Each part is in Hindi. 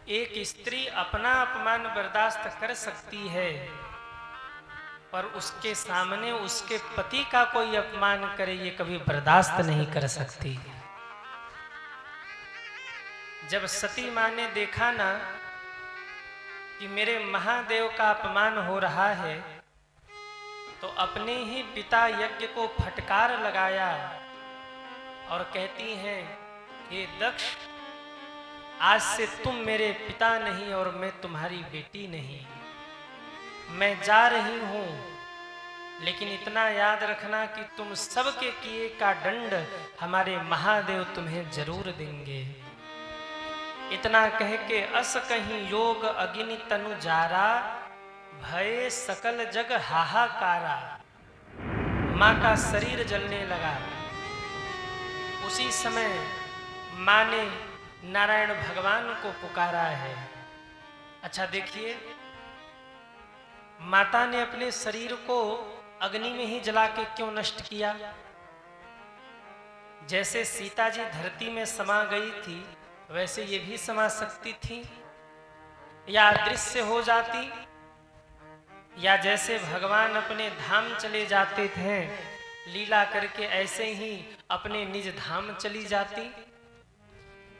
एक स्त्री अपना अपमान बर्दाश्त कर सकती है, पर उसके सामने उसके पति का कोई अपमान करे ये कभी बर्दाश्त नहीं कर सकती। जब सती माँ ने देखा ना कि मेरे महादेव का अपमान हो रहा है, तो अपने ही पिता यज्ञ को फटकार लगाया और कहती हैं, हे दक्ष, आज से तुम मेरे पिता नहीं और मैं तुम्हारी बेटी नहीं। मैं जा रही हूं, लेकिन इतना याद रखना कि तुम सबके किए का दंड हमारे महादेव तुम्हें जरूर देंगे। इतना कह के अस कहीं योग अग्नि तनु जारा, भय सकल जग हाहाकारा। मां का शरीर जलने लगा। उसी समय मां ने नारायण भगवान को पुकारा है। अच्छा देखिए, माता ने अपने शरीर को अग्नि में ही जला के क्यों नष्ट किया? जैसे सीता जी धरती में समा गई थी, वैसे ये भी समा सकती थी, या अदृश्य हो जाती, या जैसे भगवान अपने धाम चले जाते थे लीला करके, ऐसे ही अपने निज धाम चली जाती।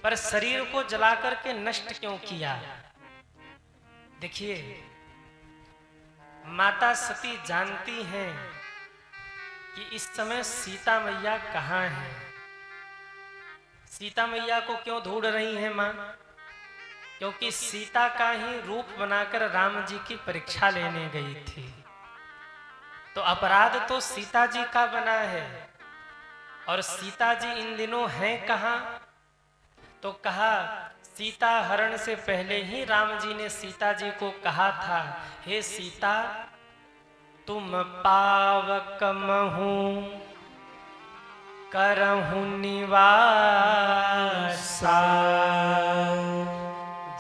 पर शरीर को जला करके नष्ट क्यों किया? देखिए, माता सती जानती हैं कि इस समय सीता मैया कहाँ है। सीता मैया को क्यों ढूंढ रही हैं मां? क्योंकि सीता का ही रूप बनाकर राम जी की परीक्षा लेने गई थी। तो अपराध तो सीता जी का बना है, और सीता जी इन दिनों हैं कहाँ? तो कहा, सीता हरण से पहले ही राम जी ने सीता जी को कहा था, हे सीता, तुम पावक महूं करहूं निवासा,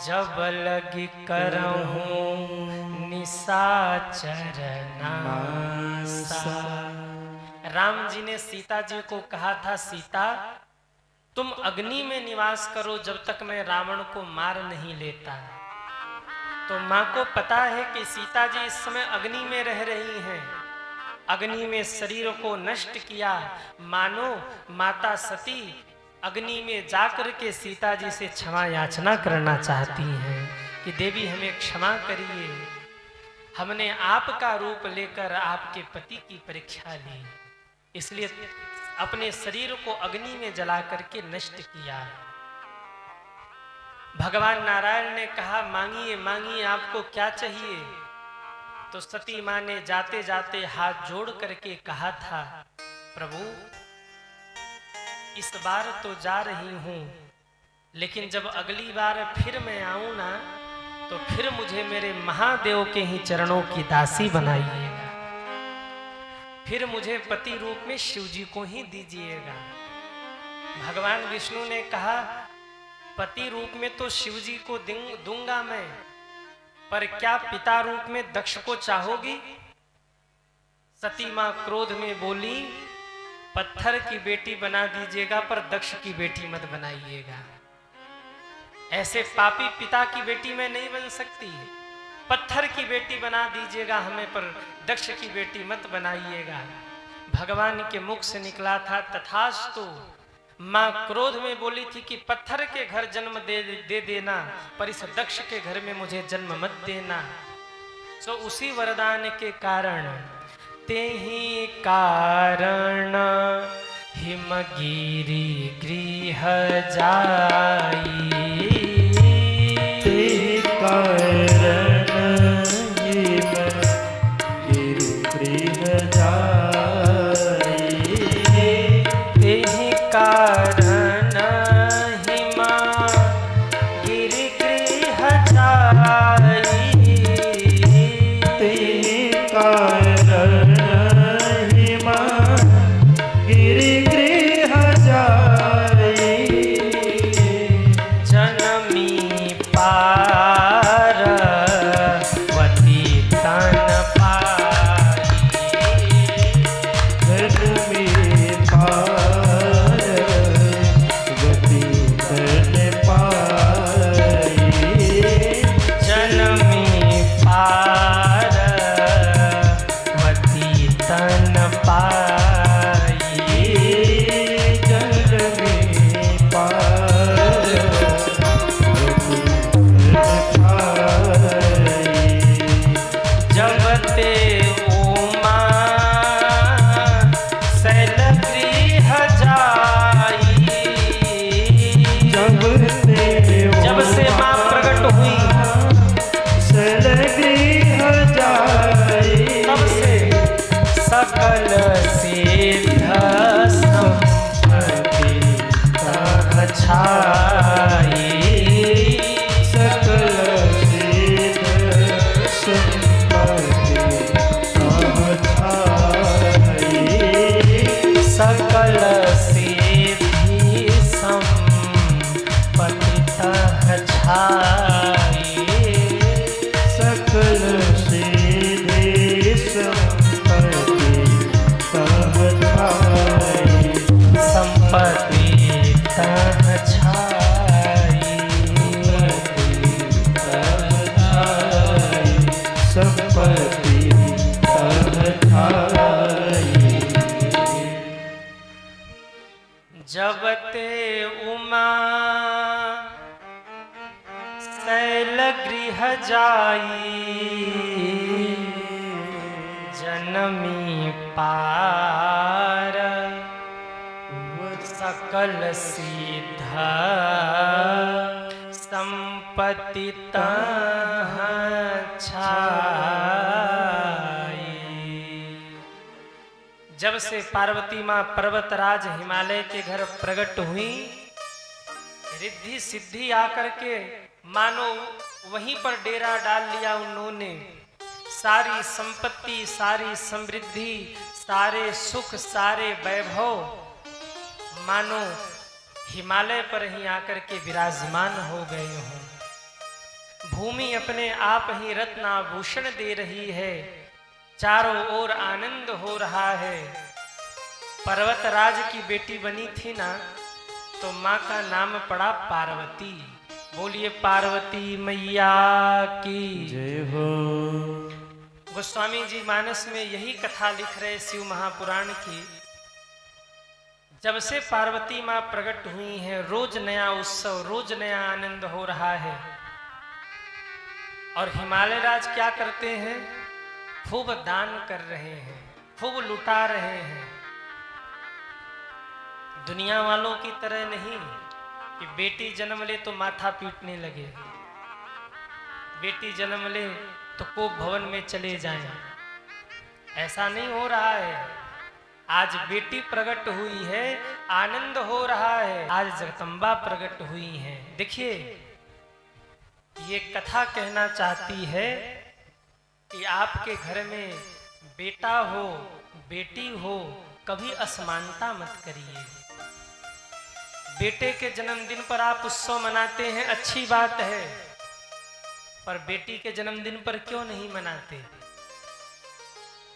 जब लगी करहूं निशाचर नासा। राम जी ने सीता जी को कहा था, सीता तुम अग्नि में निवास करो जब तक मैं रावण को मार नहीं लेता। तो मां को पता है कि सीता जी इस समय अग्नि में रह रही हैं। अग्नि में शरीर को नष्ट किया। मानो माता सती अग्नि में जाकर के सीता जी से क्षमा याचना करना चाहती हैं कि देवी हमें क्षमा करिए, हमने आपका रूप लेकर आपके पति की परीक्षा ली, इसलिए अपने शरीर को अग्नि में जला करके नष्ट किया। भगवान नारायण ने कहा, मांगिए मांगिए, आपको क्या चाहिए? तो सती मां ने जाते जाते हाथ जोड़ करके कहा था, प्रभु इस बार तो जा रही हूं, लेकिन जब अगली बार फिर मैं आऊं ना, तो फिर मुझे मेरे महादेव के ही चरणों की दासी बनाइएगा, फिर मुझे पति रूप में शिव जी को ही दीजिएगा। भगवान विष्णु ने कहा, पति रूप में तो शिव जी को दूंगा मैं, पर क्या पिता रूप में दक्ष को चाहोगी? सती मां क्रोध में बोली, पत्थर की बेटी बना दीजिएगा पर दक्ष की बेटी मत बनाइएगा। ऐसे पापी पिता की बेटी मैं नहीं बन सकती। पत्थर की बेटी बना दीजिएगा हमें, पर दक्ष की बेटी मत बनाइएगा। भगवान के मुख से निकला था, तथास्तु। मां क्रोध में बोली थी कि पत्थर के घर जन्म दे देना, पर इस दक्ष के घर में मुझे जन्म मत देना। सो उसी वरदान के कारण, ते ही कारण हिमगिरी गृह जाई, ते कारण कारण हिमा गिरि गृह जाई, ते कारण हिमा गिरि गृह जाई, जनमी पार्वती तन पाई, जनमी पार्वती तन पाई, शैल गृह जाई जनमी पार सकल सिद्ध संपत्ति तहाँ छाई। जब से पार्वती माँ पर्वतराज हिमालय के घर प्रकट हुई, रिद्धि सिद्धि आकर के मानो वहीं पर डेरा डाल लिया उन्होंने। सारी संपत्ति, सारी समृद्धि, सारे सुख, सारे वैभव मानो हिमालय पर ही आकर के विराजमान हो गए हों। भूमि अपने आप ही रत्नाभूषण दे रही है, चारों ओर आनंद हो रहा है। पर्वतराज की बेटी बनी थी ना, तो माँ का नाम पड़ा पार्वती। बोलिए पार्वती मैया की जय हो। गोस्वामी जी मानस में यही कथा लिख रहे शिव महापुराण की। जब से पार्वती माँ प्रकट हुई है, रोज नया उत्सव, रोज नया आनंद हो रहा है। और हिमालय राज क्या करते हैं? खूब दान कर रहे हैं, खूब लुटा रहे हैं। दुनिया वालों की तरह नहीं कि बेटी जन्म ले तो माथा पीटने लगे, बेटी जन्म ले तो कोप भवन में चले जाएं। ऐसा नहीं हो रहा है। आज बेटी प्रकट हुई है, आनंद हो रहा है। आज जगदम्बा प्रकट हुई है। देखिए, ये कथा कहना चाहती है कि आपके घर में बेटा हो, बेटी हो, कभी असमानता मत करिए। बेटे के जन्मदिन पर आप उत्सव मनाते हैं, अच्छी बात है, पर बेटी के जन्मदिन पर क्यों नहीं मनाते?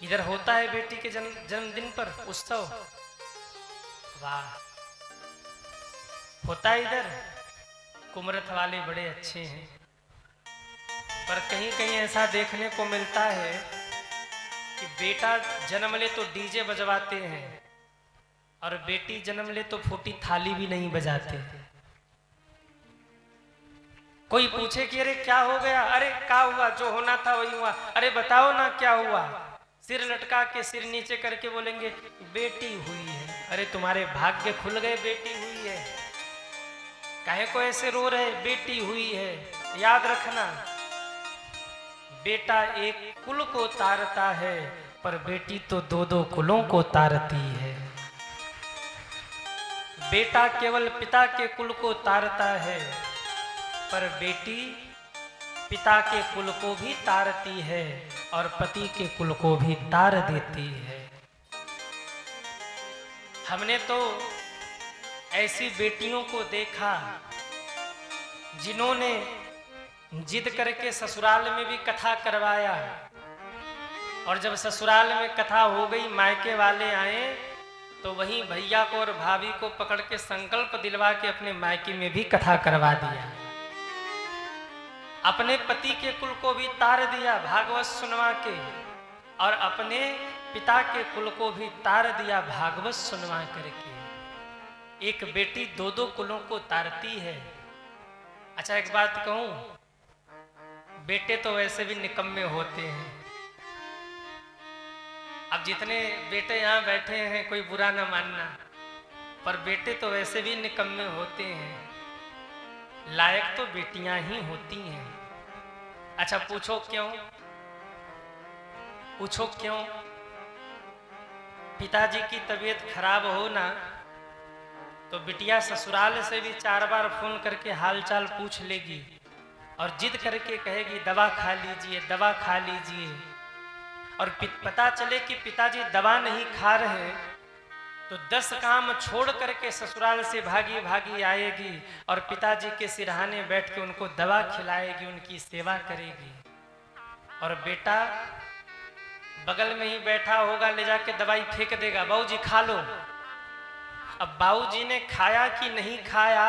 इधर होता है बेटी के जन्मदिन पर उत्सव, वाह, होता है इधर। कुमरथ वाले बड़े अच्छे हैं, पर कहीं कहीं ऐसा देखने को मिलता है कि बेटा जन्म ले तो डीजे बजवाते हैं और बेटी जन्म ले तो फूटी थाली भी नहीं बजाते। कोई पूछे कि अरे क्या हो गया? अरे क्या हुआ? जो होना था वही हुआ। अरे बताओ ना क्या हुआ? सिर लटका के सिर नीचे करके बोलेंगे बेटी हुई है। अरे तुम्हारे भाग्य खुल गए, बेटी हुई है। काहे को ऐसे रो रहे? बेटी हुई है। याद रखना, बेटा एक कुल को तारता है, पर बेटी तो दो दो कुलों को तारती है। बेटा केवल पिता के कुल को तारता है, पर बेटी पिता के कुल को भी तारती है और पति के कुल को भी तार देती है। हमने तो ऐसी बेटियों को देखा जिन्होंने जिद करके ससुराल में भी कथा करवाया, और जब ससुराल में कथा हो गई, मायके वाले आए तो वहीं भैया को और भाभी को पकड़ के संकल्प दिलवा के अपने मायके में भी कथा करवा दिया। अपने पति के कुल को भी तार दिया भागवत सुनवा के, और अपने पिता के कुल को भी तार दिया भागवत सुनवा करके। एक बेटी दो दो कुलों को तारती है। अच्छा, एक बात कहूं, बेटे तो वैसे भी निकम्मे होते हैं। अब जितने बेटे यहाँ बैठे हैं, कोई बुरा ना मानना, पर बेटे तो वैसे भी निकम्मे होते हैं। लायक तो बेटियां ही होती हैं। अच्छा, पूछो क्यों? पूछो क्यों? पिताजी की तबीयत खराब हो ना, तो बिटिया ससुराल से भी 4 बार फोन करके हालचाल पूछ लेगी और जिद करके कहेगी दवा खा लीजिए, दवा खा लीजिए। और पता चले कि पिताजी दवा नहीं खा रहे, तो 10 काम छोड़ करके ससुराल से भागी भागी आएगी और पिताजी के सिरहाने बैठ के उनको दवा खिलाएगी, उनकी सेवा करेगी। और बेटा बगल में ही बैठा होगा, ले जाके दवाई फेंक देगा, बाबूजी खा लो। अब बाबूजी ने खाया कि नहीं खाया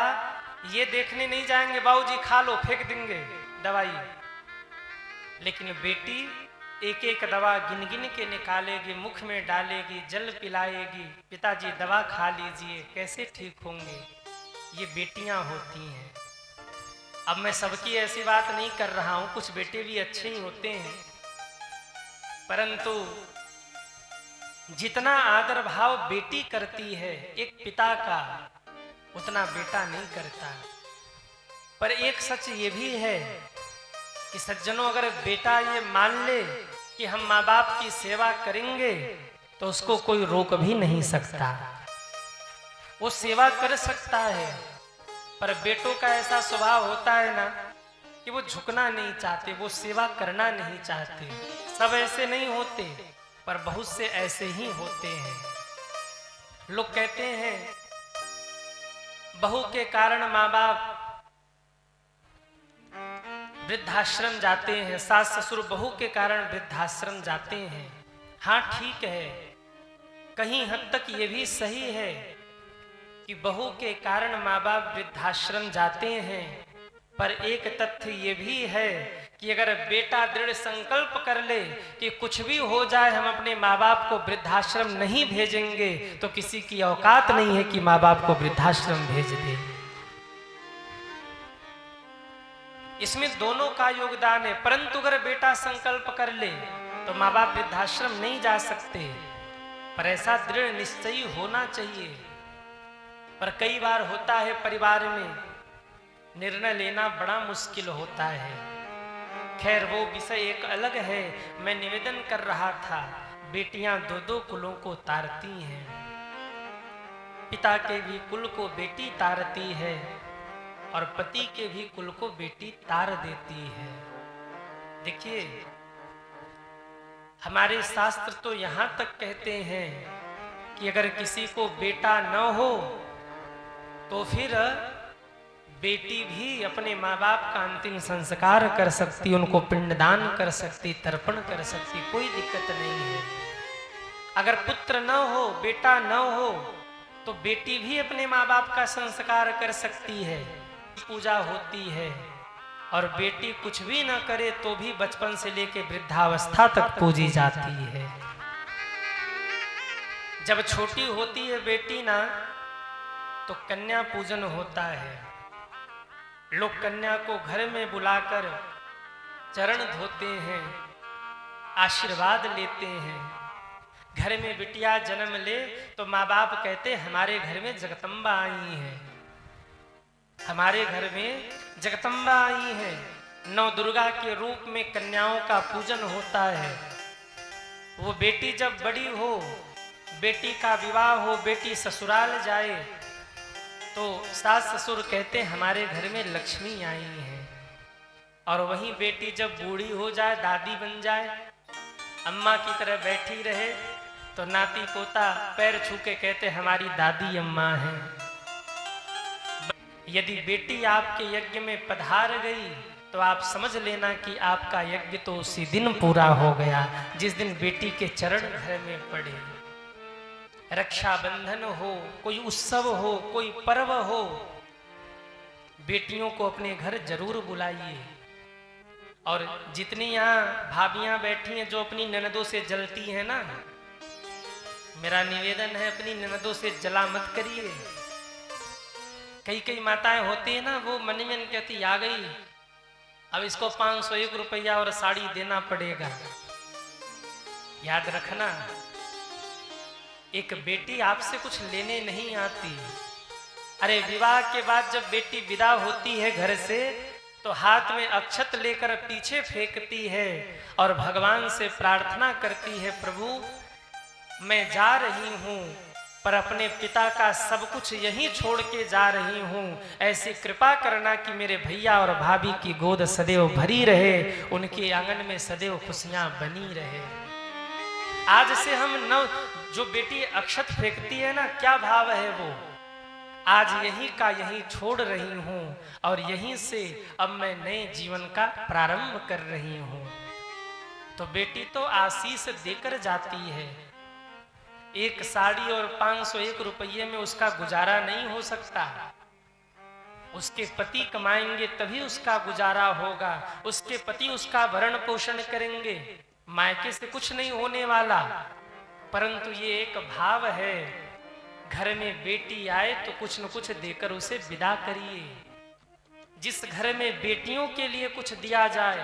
ये देखने नहीं जाएंगे, बाबूजी खा लो, फेंक देंगे दवाई। लेकिन बेटी एक एक दवा गिन गिन के निकालेगी, मुख में डालेगी, जल पिलाएगी, पिताजी दवा खा लीजिए, कैसे ठीक होंगे। ये बेटियां होती हैं। अब मैं सबकी ऐसी बात नहीं कर रहा हूं, कुछ बेटे भी अच्छे ही होते हैं, परंतु जितना आदर भाव बेटी करती है एक पिता का, उतना बेटा नहीं करता। पर एक सच ये भी है कि सज्जनों, अगर बेटा ये मान ले कि हम माँ बाप की सेवा करेंगे तो उसको कोई रोक भी नहीं सकता। वो सेवा कर सकता है, पर बेटों का ऐसा स्वभाव होता है ना कि वो झुकना नहीं चाहते, वो सेवा करना नहीं चाहते। सब ऐसे नहीं होते, पर बहुत से ऐसे ही होते हैं। लोग कहते हैं बहू के कारण माँ बाप वृद्धाश्रम जाते हैं, सास ससुर बहू के कारण वृद्धाश्रम जाते हैं। हाँ ठीक है, कहीं हद तक ये भी सही है कि बहू के कारण माँ बाप वृद्धाश्रम जाते हैं, पर एक तथ्य ये भी है कि अगर बेटा दृढ़ संकल्प कर ले कि कुछ भी हो जाए हम अपने माँ बाप को वृद्धाश्रम नहीं भेजेंगे, तो किसी की औकात नहीं है कि माँ बाप को वृद्धाश्रम भेज दे। इसमें दोनों का योगदान है, परंतु अगर बेटा संकल्प कर ले तो माँ बाप वृद्धाश्रम नहीं जा सकते, पर ऐसा दृढ़ निश्चयी होना चाहिए। पर कई बार होता है परिवार में निर्णय लेना बड़ा मुश्किल होता है। खैर वो विषय एक अलग है। मैं निवेदन कर रहा था, बेटियां दो दो कुलों को तारती हैं, पिता के भी कुल को बेटी तारती है और पति के भी कुल को बेटी तार देती है। देखिए, हमारे शास्त्र तो यहां तक कहते हैं कि अगर किसी को बेटा न हो तो फिर बेटी भी अपने माँ बाप का अंतिम संस्कार कर सकती, उनको पिंडदान कर सकती, तर्पण कर सकती, कोई दिक्कत नहीं है। अगर पुत्र न हो, बेटा न हो, तो बेटी भी अपने माँ बाप का संस्कार कर सकती है, पूजा होती है। और बेटी कुछ भी न करे तो भी बचपन से लेकर वृद्धावस्था तक पूजी जाती है। जब छोटी होती है बेटी ना, तो कन्या पूजन होता है। लोग कन्या को घर में बुलाकर चरण धोते हैं, आशीर्वाद लेते हैं। घर में बिटिया जन्म ले तो माँ बाप कहते हमारे घर में जगदम्बा आई है, हमारे घर में जगदम्बा आई है। नौ दुर्गा के रूप में कन्याओं का पूजन होता है। वो बेटी जब बड़ी हो, बेटी का विवाह हो, बेटी ससुराल जाए, तो सास ससुर कहते हमारे घर में लक्ष्मी आई है। और वहीं बेटी जब बूढ़ी हो जाए, दादी बन जाए, अम्मा की तरह बैठी रहे, तो नाती पोता पैर छू के कहते हमारी दादी अम्मा है। यदि बेटी आपके यज्ञ में पधार गई तो आप समझ लेना कि आपका यज्ञ तो उसी दिन पूरा हो गया जिस दिन बेटी के चरण घर में पड़े। रक्षाबंधन हो, कोई उत्सव हो, कोई पर्व हो, बेटियों को अपने घर जरूर बुलाइए। और जितनी यहाँ भाभियां बैठी हैं जो अपनी ननदों से जलती हैं ना, मेरा निवेदन है अपनी ननदों से जला मत करिए। कई माताएं होती है ना, वो मन में कहती आ गई, अब इसको 501 रुपया और साड़ी देना पड़ेगा। याद रखना, एक बेटी आपसे कुछ लेने नहीं आती। अरे विवाह के बाद जब बेटी विदा होती है घर से, तो हाथ में अक्षत लेकर पीछे फेंकती है और भगवान से प्रार्थना करती है, प्रभु मैं जा रही हूँ पर अपने पिता का सब कुछ यहीं छोड़ के जा रही हूँ। ऐसी कृपा करना कि मेरे भैया और भाभी की गोद सदैव भरी रहे, उनके आंगन में सदैव खुशियाँ बनी रहे। आज से हम न, जो बेटी अक्षत फेंकती है ना, क्या भाव है वो, आज यहीं का यहीं छोड़ रही हूँ और यहीं से अब मैं नए जीवन का प्रारंभ कर रही हूँ। तो बेटी तो आशीष देकर जाती है। एक साड़ी और 501 रुपये में उसका गुजारा नहीं हो सकता। उसके पति कमाएंगे तभी उसका गुजारा होगा, उसके पति उसका भरण पोषण करेंगे, मायके से कुछ नहीं होने वाला। परंतु ये एक भाव है, घर में बेटी आए तो कुछ न कुछ देकर उसे विदा करिए। जिस घर में बेटियों के लिए कुछ दिया जाए,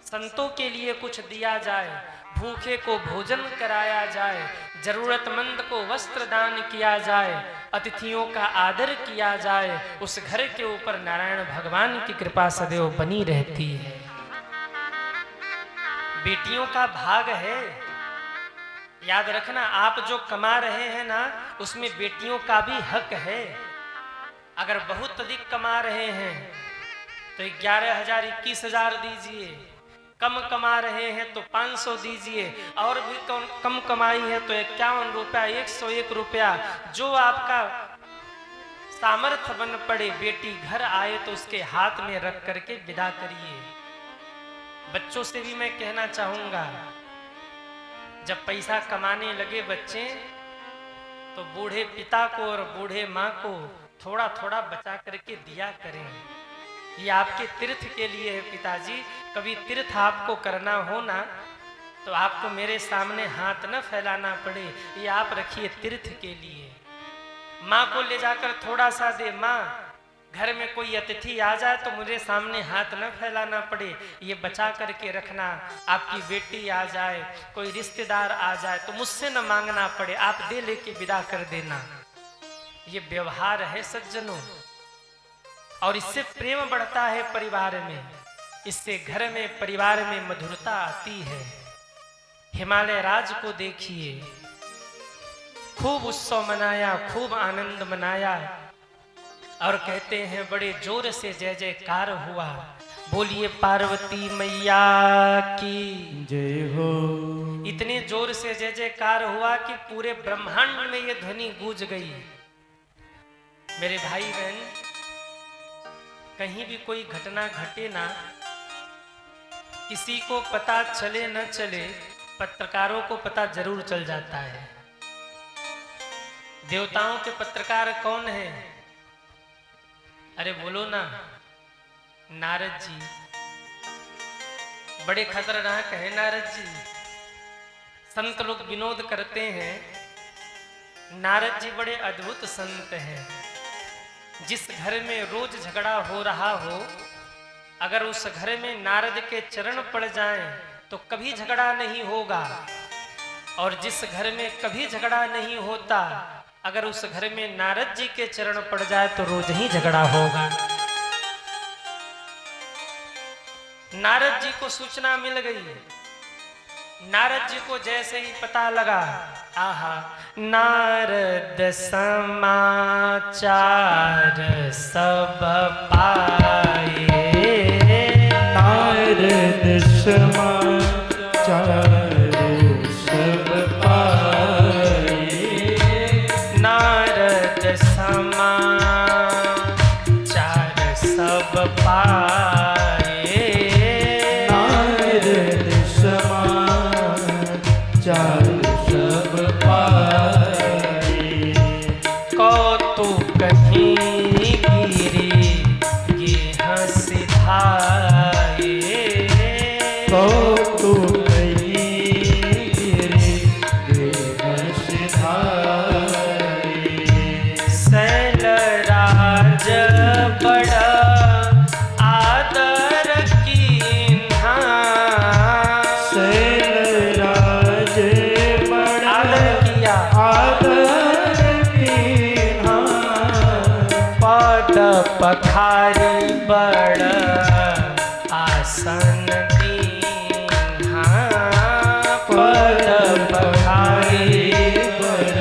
संतों के लिए कुछ दिया जाए, भूखे को भोजन कराया जाए, जरूरतमंद को वस्त्र दान किया जाए, अतिथियों का आदर किया जाए, उस घर के ऊपर नारायण भगवान की कृपा सदैव बनी रहती है। बेटियों का भाग है, याद रखना। आप जो कमा रहे हैं ना, उसमें बेटियों का भी हक है। अगर बहुत अधिक कमा रहे हैं तो 11,000 21,000 दीजिए, कम कमा रहे हैं तो 500 दीजिए, और भी कम कमाई है तो 51 रुपया, 101 रुपया, जो आपका सामर्थ्य बन पड़े। बेटी घर आए तो उसके हाथ में रख करके विदा करिए। बच्चों से भी मैं कहना चाहूंगा, जब पैसा कमाने लगे बच्चे, तो बूढ़े पिता को और बूढ़े माँ को थोड़ा थोड़ा बचा करके दिया करें। ये आपके तीर्थ के लिए है पिताजी। कभी तीर्थ आपको करना हो ना, तो आपको मेरे सामने हाथ न फैलाना पड़े, ये आप रखिए तीर्थ के लिए। माँ को ले जाकर थोड़ा सा दे, माँ घर में कोई अतिथि आ जाए तो मुझे सामने हाथ न फैलाना पड़े, ये बचा करके रखना। आपकी बेटी आ जाए, कोई रिश्तेदार आ जाए तो मुझसे न मांगना पड़े, आप दे लेके विदा कर देना। ये व्यवहार है सज्जनों, और इससे प्रेम बढ़ता है परिवार में, इससे घर में परिवार में मधुरता आती है। हिमालय राज को देखिए, खूब उत्सव मनाया, खूब आनंद मनाया, और कहते हैं बड़े जोर से जय जयकार हुआ। बोलिए पार्वती मैया की जय हो। इतने जोर से जय जयकार हुआ कि पूरे ब्रह्मांड में ये ध्वनि गूंज गई। मेरे भाई बहन, कहीं भी कोई घटना घटे ना, किसी को पता चले न चले, पत्रकारों को पता जरूर चल जाता है। देवताओं के पत्रकार कौन है? अरे बोलो ना, नारद जी। बड़े खतरनाक है नारद जी। संत लोग विनोद करते हैं, नारद जी बड़े अद्भुत संत हैं। जिस घर में रोज झगड़ा हो रहा हो, अगर उस घर में नारद के चरण पड़ जाएं तो कभी झगड़ा नहीं होगा, और जिस घर में कभी झगड़ा नहीं होता, अगर उस घर में नारद जी के चरण पड़ जाए तो रोज ही झगड़ा होगा। नारद जी को सूचना मिल गई। नारद जी को जैसे ही पता लगा, आहा, नारद समाचार सब पाए, नारद समाचार सब पाए, नारद समाचार सब पाए, नारद समाचार सब पाए, कौतुक कहीं गिरी गेह सिधाए, कौतुक गिरी गेह सिधाए, शैलराज बड़ा आदर कीन्हा, शैलराज बड़ा आदर किया, आदर कीन्हा, पद पखारी बड़ आसन दीन्हा, पद पखारी बड़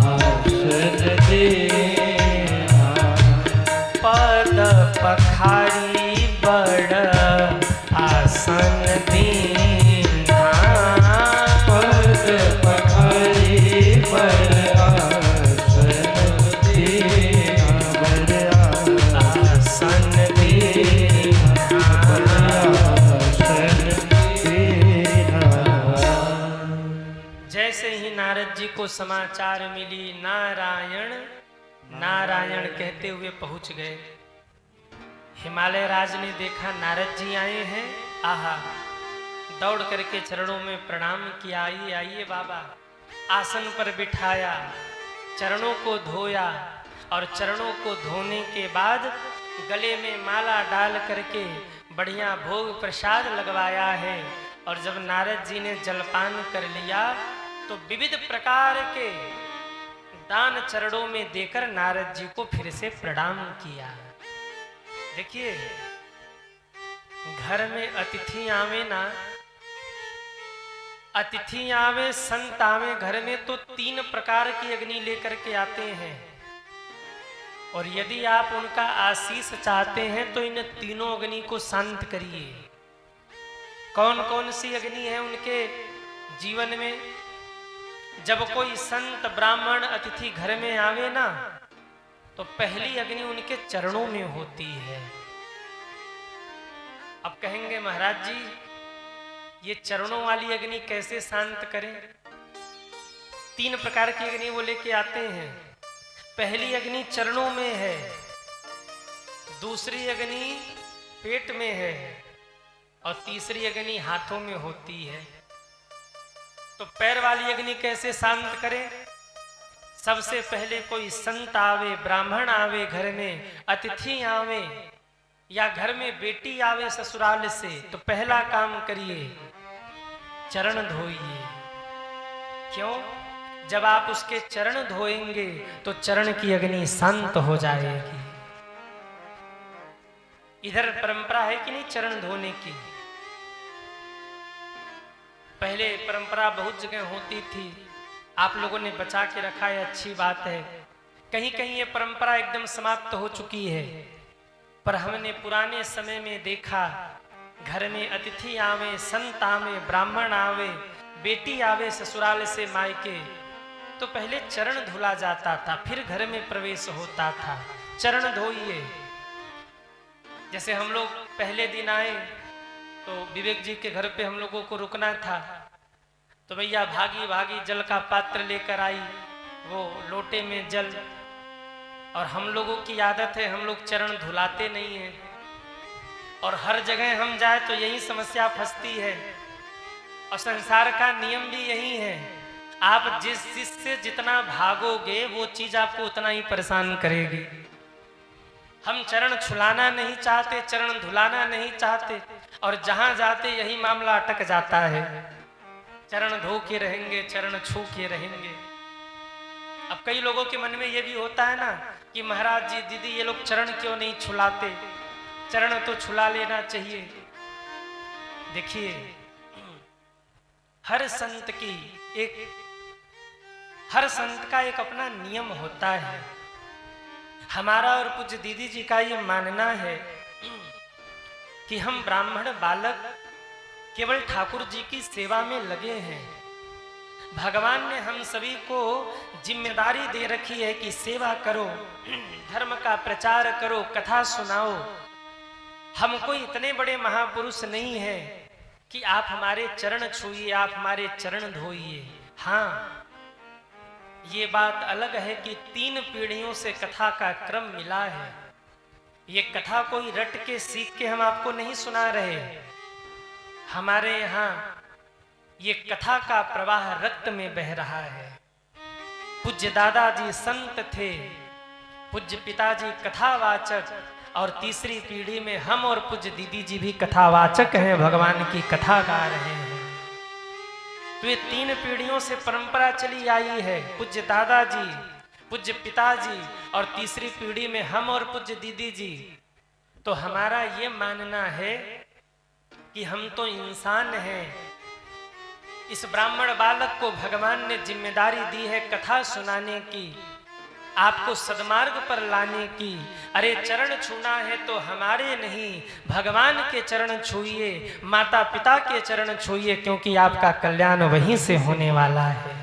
आसन देना, पद पखारी बड़ आसन दीन्हा, पद पखारी बड़ आसन देना, बड़ आसन दीन्हा। आसन देना। जैसे ही नारद जी को समाचार मिली, नारायण नारायण कहते हुए पहुंच गए। हिमालय राज ने देखा नारद जी आए हैं, आहा, दौड़ करके चरणों में प्रणाम किया। आइए आइए बाबा। आसन पर बिठाया, चरणों को धोया, और चरणों को धोने के बाद गले में माला डाल करके बढ़िया भोग प्रसाद लगवाया है। और जब नारद जी ने जलपान कर लिया तो विविध प्रकार के दान चरणों में देकर नारद जी को फिर से प्रणाम किया। देखिए, घर में अतिथि आवे ना, अतिथि आवे, संत आवे घर में, तो 3 प्रकार की अग्नि लेकर के आते हैं। और यदि आप उनका आशीष चाहते हैं तो इन तीनों अग्नि को शांत करिए। कौन कौन सी अग्नि है उनके जीवन में? जब कोई संत ब्राह्मण अतिथि घर में आवे ना, तो पहली अग्नि उनके चरणों में होती है। अब कहेंगे महाराज जी, ये चरणों वाली अग्नि कैसे शांत करें? 3 प्रकार की अग्नि वो लेके आते हैं। पहली अग्नि चरणों में है, दूसरी अग्नि पेट में है, और तीसरी अग्नि हाथों में होती है। तो पैर वाली अग्नि कैसे शांत करें? सबसे पहले कोई संत आवे, ब्राह्मण आवे घर में, अतिथि आवे, या घर में बेटी आवे ससुराल से, तो पहला काम करिए, चरण धोइए। क्यों? जब आप उसके चरण धोएंगे तो चरण की अग्नि शांत हो जाएगी। इधर परंपरा है कि नहीं चरण धोने की? पहले परंपरा बहुत जगह होती थी, आप लोगों ने बचा के रखा है, अच्छी बात है। कहीं कहीं ये परंपरा एकदम समाप्त हो चुकी है, पर हमने पुराने समय में देखा, घर में अतिथि आवे, संत आवे, ब्राह्मण आवे, बेटी आवे ससुराल से मायके, तो पहले चरण धुला जाता था, फिर घर में प्रवेश होता था। चरण धोइए। जैसे हम लोग पहले दिन आए तो विवेक जी के घर पे हम लोगों को रुकना था, तो भैया भागी भागी जल का पात्र लेकर आई, वो लोटे में जल। और हम लोगों की आदत है, हम लोग चरण धुलाते नहीं हैं, और हर जगह हम जाए तो यही समस्या फंसती है। और संसार का नियम भी यही है, आप जिस चीज से जितना भागोगे वो चीज आपको उतना ही परेशान करेगी। हम चरण छुलाना नहीं चाहते, चरण धुलाना नहीं चाहते, और जहां जाते यही मामला अटक जाता है। चरण धो के रहेंगे, चरण छू के रहेंगे। अब कई लोगों के मन में ये भी होता है ना कि महाराज जी, दीदी, ये लोग चरण क्यों नहीं छुलाते? चरण तो छुला लेना चाहिए। देखिए, हर संत का एक अपना नियम होता है। हमारा और पूज्य दीदी जी का ये मानना है कि हम ब्राह्मण बालक केवल ठाकुर जी की सेवा में लगे हैं। भगवान ने हम सभी को जिम्मेदारी दे रखी है कि सेवा करो, धर्म का प्रचार करो, कथा सुनाओ। हम कोई इतने बड़े महापुरुष नहीं है कि आप हमारे चरण छुइए, आप हमारे चरण धोइए। हाँ, ये बात अलग है कि 3 पीढ़ियों से कथा का क्रम मिला है। ये कथा कोई रट के सीख के हम आपको नहीं सुना रहे। हमारे यहाँ ये कथा का प्रवाह रक्त में बह रहा है। पूज्य दादाजी संत थे, पूज्य पिताजी कथावाचक, और तीसरी पीढ़ी में हम और पूज्य दीदी जी भी कथावाचक हैं, भगवान की कथा गा रहे हैं। तो ये 3 पीढ़ियों से परंपरा चली आई है। पूज्य दादाजी, पूज्य पिताजी, और तीसरी पीढ़ी में हम और पूज्य दीदी जी। तो हमारा ये मानना है कि हम तो इंसान हैं। इस ब्राह्मण बालक को भगवान ने जिम्मेदारी दी है कथा सुनाने की, आपको सद्मार्ग पर लाने की। अरे चरण छूना है तो हमारे नहीं, भगवान के चरण छूइए, माता पिता के चरण छूइए, क्योंकि आपका कल्याण वहीं से होने वाला है।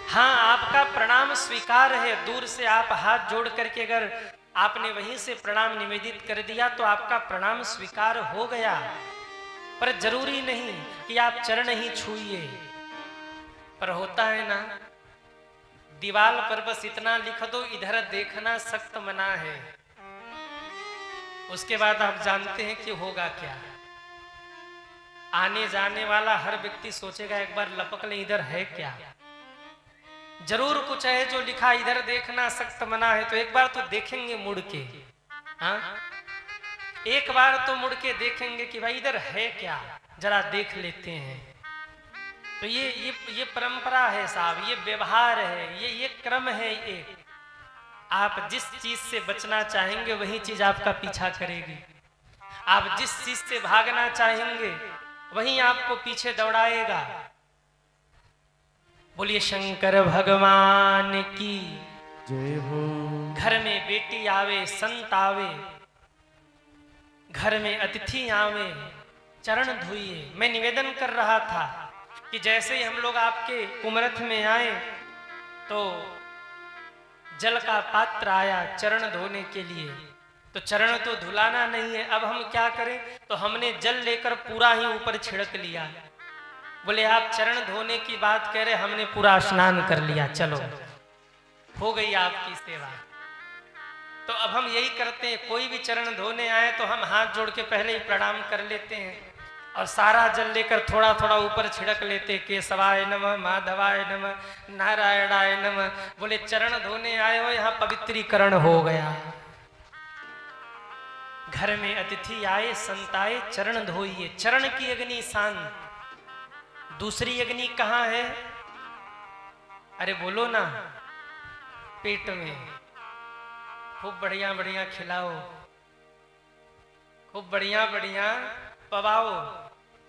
हाँ, आपका प्रणाम स्वीकार है। दूर से आप हाथ जोड़ करके अगर आपने वहीं से प्रणाम निवेदित कर दिया तो आपका प्रणाम स्वीकार हो गया, पर जरूरी नहीं कि आप चरण ही छूइए। पर होता है ना, दीवार पर बस इतना लिख दो, इधर देखना सख्त मना है। उसके बाद आप जानते हैं कि होगा क्या। आने जाने वाला हर व्यक्ति सोचेगा एक बार लपक ले, इधर है क्या। जरूर कुछ है जो लिखा इधर देखना सख्त मना है, तो एक बार तो देखेंगे मुड़ के। हाँ, एक बार तो मुड़ के देखेंगे कि भाई इधर है क्या, जरा देख लेते हैं। तो ये परंपरा है साहब, ये व्यवहार है, ये क्रम है। एक आप जिस चीज से बचना चाहेंगे वही चीज आपका पीछा करेगी। आप जिस चीज से भागना चाहेंगे वही आपको पीछे दौड़ाएगा। बोलिए शंकर भगवान की जय हो। घर में बेटी आवे, संत आवे, घर में अतिथि आवे, चरण धोइए। मैं निवेदन कर रहा था कि जैसे ही हम लोग आपके कुमरथ में आए तो जल का पात्र आया चरण धोने के लिए, तो चरण तो धुलाना नहीं है, अब हम क्या करें? तो हमने जल लेकर पूरा ही ऊपर छिड़क लिया। बोले आप चरण धोने की बात कह रहे, हमने पूरा स्नान कर लिया, चलो हो गई आपकी सेवा। तो अब हम यही करते हैं, कोई भी चरण धोने आए तो हम हाथ जोड़ के पहले ही प्रणाम कर लेते हैं और सारा जल लेकर थोड़ा थोड़ा ऊपर छिड़क लेते, केशवाय नमः, माधवाय नमः, नारायणाय नमः। बोले चरण धोने आए हो, यहाँ पवित्रीकरण हो गया। घर में अतिथि आए, संत आए, चरण धोइए। चरण की अग्नि शांत। दूसरी अग्नि कहाँ है? अरे बोलो ना, पेट में। खूब बढ़िया बढ़िया खिलाओ, खूब बढ़िया बढ़िया पवाओ।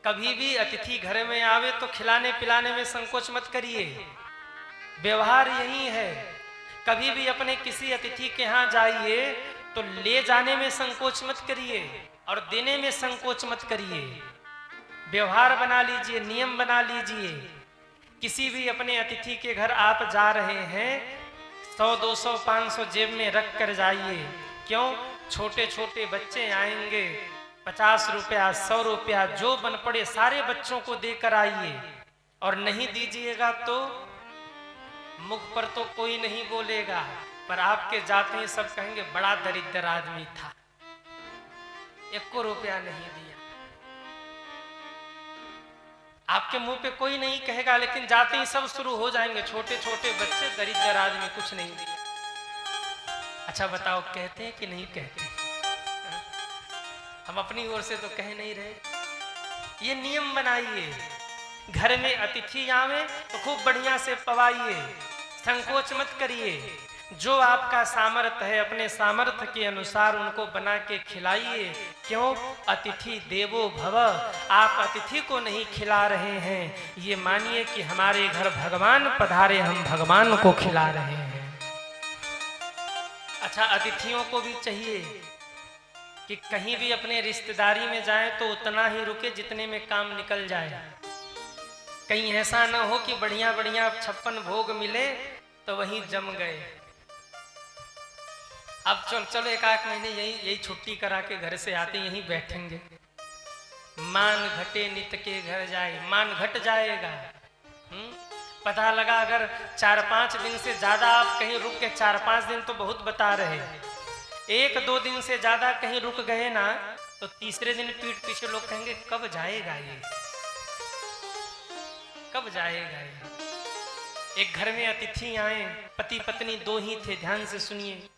कभी भी अतिथि घर में आवे तो खिलाने पिलाने में संकोच मत करिए। व्यवहार यही है। कभी भी अपने किसी अतिथि के यहाँ जाइए तो ले जाने में संकोच मत करिए और देने में संकोच मत करिए। व्यवहार बना लीजिए, नियम बना लीजिए। किसी भी अपने अतिथि के घर आप जा रहे हैं, 100, 200, 500 जेब में रख कर जाइए। क्यों? छोटे छोटे बच्चे आएंगे, 50 रुपया, 100 रुपया जो बन पड़े सारे बच्चों को देकर आइए। और नहीं दीजिएगा तो मुख पर तो कोई नहीं बोलेगा, पर आपके जाते ही सब कहेंगे बड़ा दरिद्र आदमी था, 1 रुपया नहीं दिया। आपके मुंह पे कोई नहीं कहेगा, लेकिन जाते ही सब शुरू हो जाएंगे, छोटे छोटे बच्चे, दरिद्र आदमी, कुछ नहीं दिया। अच्छा बताओ, कहते हैं कि नहीं कहते? हम अपनी ओर से तो कह नहीं रहे। ये नियम बनाइए। घर में अतिथि आवे तो खूब बढ़िया से पवाइए, संकोच मत करिए। जो आपका सामर्थ्य है अपने सामर्थ्य के अनुसार उनको बना के खिलाइए। क्यों? अतिथि देवो भव। आप अतिथि को नहीं खिला रहे हैं, ये मानिए कि हमारे घर भगवान पधारे, हम भगवान को खिला रहे हैं। अच्छा, अतिथियों को भी चाहिए कि कहीं भी अपने रिश्तेदारी में जाए तो उतना ही रुके जितने में काम निकल जाए। कहीं ऐसा ना हो कि बढ़िया बढ़िया 56 भोग मिले तो वहीं जम गए। अब चलो 1-8 महीने यही छुट्टी करा के घर से आते यहीं बैठेंगे। मान घटे नित के घर जाए, मान घट जाएगा। पता लगा अगर 4-5 दिन से ज्यादा आप कहीं रुक के, 4-5 दिन तो बहुत बता रहे, 1-2 दिन से ज्यादा कहीं रुक गए ना तो तीसरे दिन पीठ पीछे लोग कहेंगे कब जाएगा ये, कब जाएगा ये। एक घर में अतिथि आए, पति पत्नी 2 ही थे, ध्यान से सुनिए।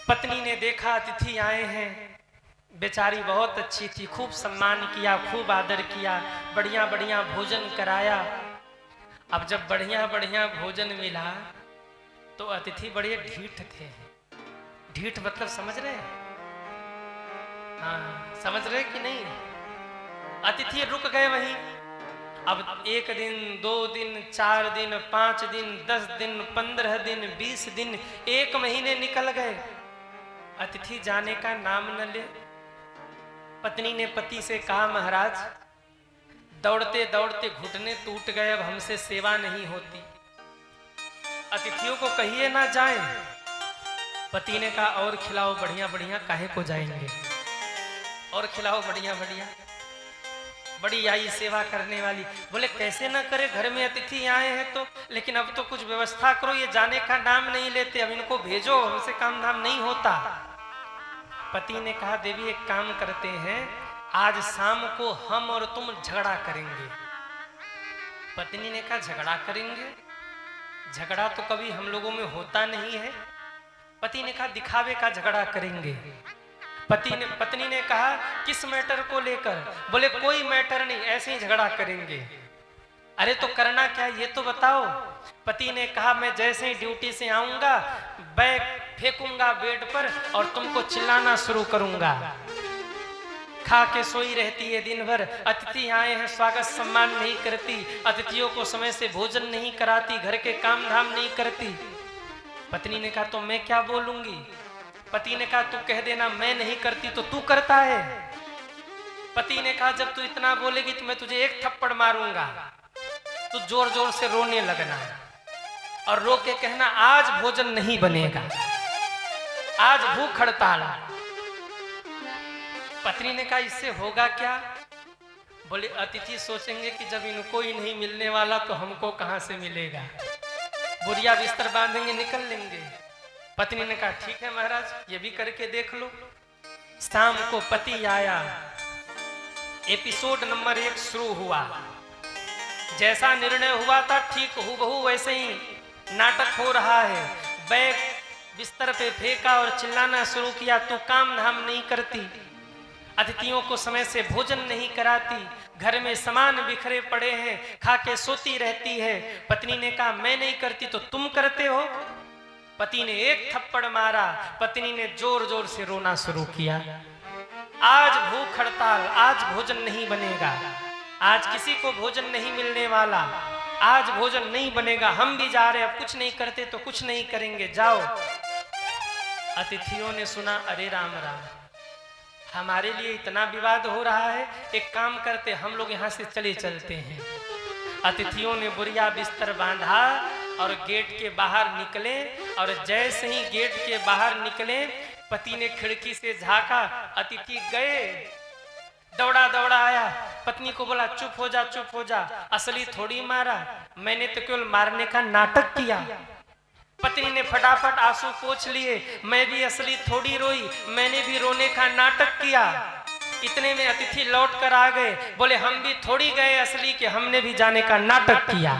पत्नी ने देखा अतिथि आए हैं, बेचारी बहुत अच्छी थी, खूब सम्मान किया, खूब आदर किया, बढ़िया बढ़िया भोजन कराया। अब जब बढ़िया बढ़िया भोजन मिला तो अतिथि बड़े ढीठ थे। ढीठ मतलब समझ रहे हैं? हाँ, समझ रहे कि नहीं? अतिथि रुक गए वहीं। अब 1 दिन, 2 दिन, 4 दिन, 5 दिन, 10 दिन, 15 दिन, 20 दिन, 1 महीने निकल गए, अतिथि जाने का नाम न ले। पत्नी ने पति से कहा, महाराज दौड़ते दौड़ते घुटने टूट गए, अब हमसे सेवा नहीं होती, अतिथियों को कहिए ना जाएं। पति ने कहा और खिलाओ बढ़िया बढ़िया, काहे को जाएंगे, और खिलाओ बढ़िया बढ़िया, बड़ी आई सेवा करने वाली। बोले कैसे ना करे, घर में अतिथि आए हैं तो, लेकिन अब तो कुछ व्यवस्था करो, ये जाने का नाम नहीं लेते, अब इनको भेजो, हमसे काम धाम नहीं होता। पति ने कहा देवी एक काम करते हैं, आज शाम को हम और तुम झगड़ा करेंगे। पत्नी ने कहा झगड़ा करेंगे? झगड़ा तो कभी हम लोगों में होता नहीं है। पति ने कहा दिखावे का झगड़ा करेंगे। पत्नी ने कहा किस मैटर को लेकर? बोले कोई मैटर नहीं, ऐसे ही झगड़ा करेंगे। अरे तो करना क्या ये तो बताओ। पति ने कहा मैं जैसे ही ड्यूटी से आऊंगा बैग फेंकूंगा बेड पर और तुमको चिल्लाना शुरू करूंगा। खा के सोई रहती है दिन भर, अतिथि आए हैं स्वागत सम्मान नहीं करती, अतिथियों को समय से भोजन नहीं कराती, घर के काम धाम नहीं करती। पत्नी ने कहा तो मैं क्या बोलूंगी? पति ने कहा तू कह देना मैं नहीं करती तो तू करता है। पति ने कहा जब तू इतना बोलेगी तो मैं तुझे एक थप्पड़ मारूंगा, तू जोर जोर से रोने लगना और रो के कहना आज भोजन नहीं बनेगा, आज भूख हड़ताल। पत्नी ने कहा इससे होगा क्या? बोले अतिथि सोचेंगे कि जब इनको ही नहीं मिलने वाला तो हमको कहां से मिलेगा, बुरिया बिस्तर बांधेंगे निकल लेंगे। पत्नी ने कहा ठीक है महाराज ये भी करके देख लो। शाम को पति आया, एपिसोड नंबर 1 शुरू हुआ। जैसा निर्णय हुआ था ठीक हूबहू वैसे ही नाटक हो रहा है। बैग बिस्तर पे फेंका और चिल्लाना शुरू किया तू काम धाम नहीं करती, अतिथियों को समय से भोजन नहीं कराती, घर में सामान बिखरे पड़े हैं, खा के सोती रहती है। पत्नी ने कहा मैं नहीं करती तो तुम करते हो। पति ने एक थप्पड़ मारा, पत्नी ने जोर जोर से रोना शुरू किया। आज भूख हड़ताल, आज भोजन नहीं बनेगा, आज किसी को भोजन नहीं मिलने वाला, आज भोजन नहीं बनेगा, हम भी जा रहे, अब कुछ नहीं करते तो कुछ नहीं करेंगे, जाओ। अतिथियों ने सुना अरे राम राम, हमारे लिए इतना विवाद हो रहा है, एक काम करते हम लोग यहाँ से चले चलते हैं। अतिथियों ने बुरिया बिस्तर बांधा और गेट के बाहर निकले और जैसे ही गेट के बाहर निकले पति ने खिड़की से झांका, अतिथि गए, दौड़ा दौड़ा आया। पत्नी को बोला चुप हो जा चुप हो जा, असली थोड़ी मारा, मैंने तो केवल मारने का नाटक किया। पत्नी ने फटाफट आंसू पोंछ लिए, मैं भी असली थोड़ी रोई, मैंने भी रोने का नाटक किया। इतने में अतिथि लौट कर आ गए, बोले हम भी थोड़ी गए असली के, हमने भी जाने का नाटक किया।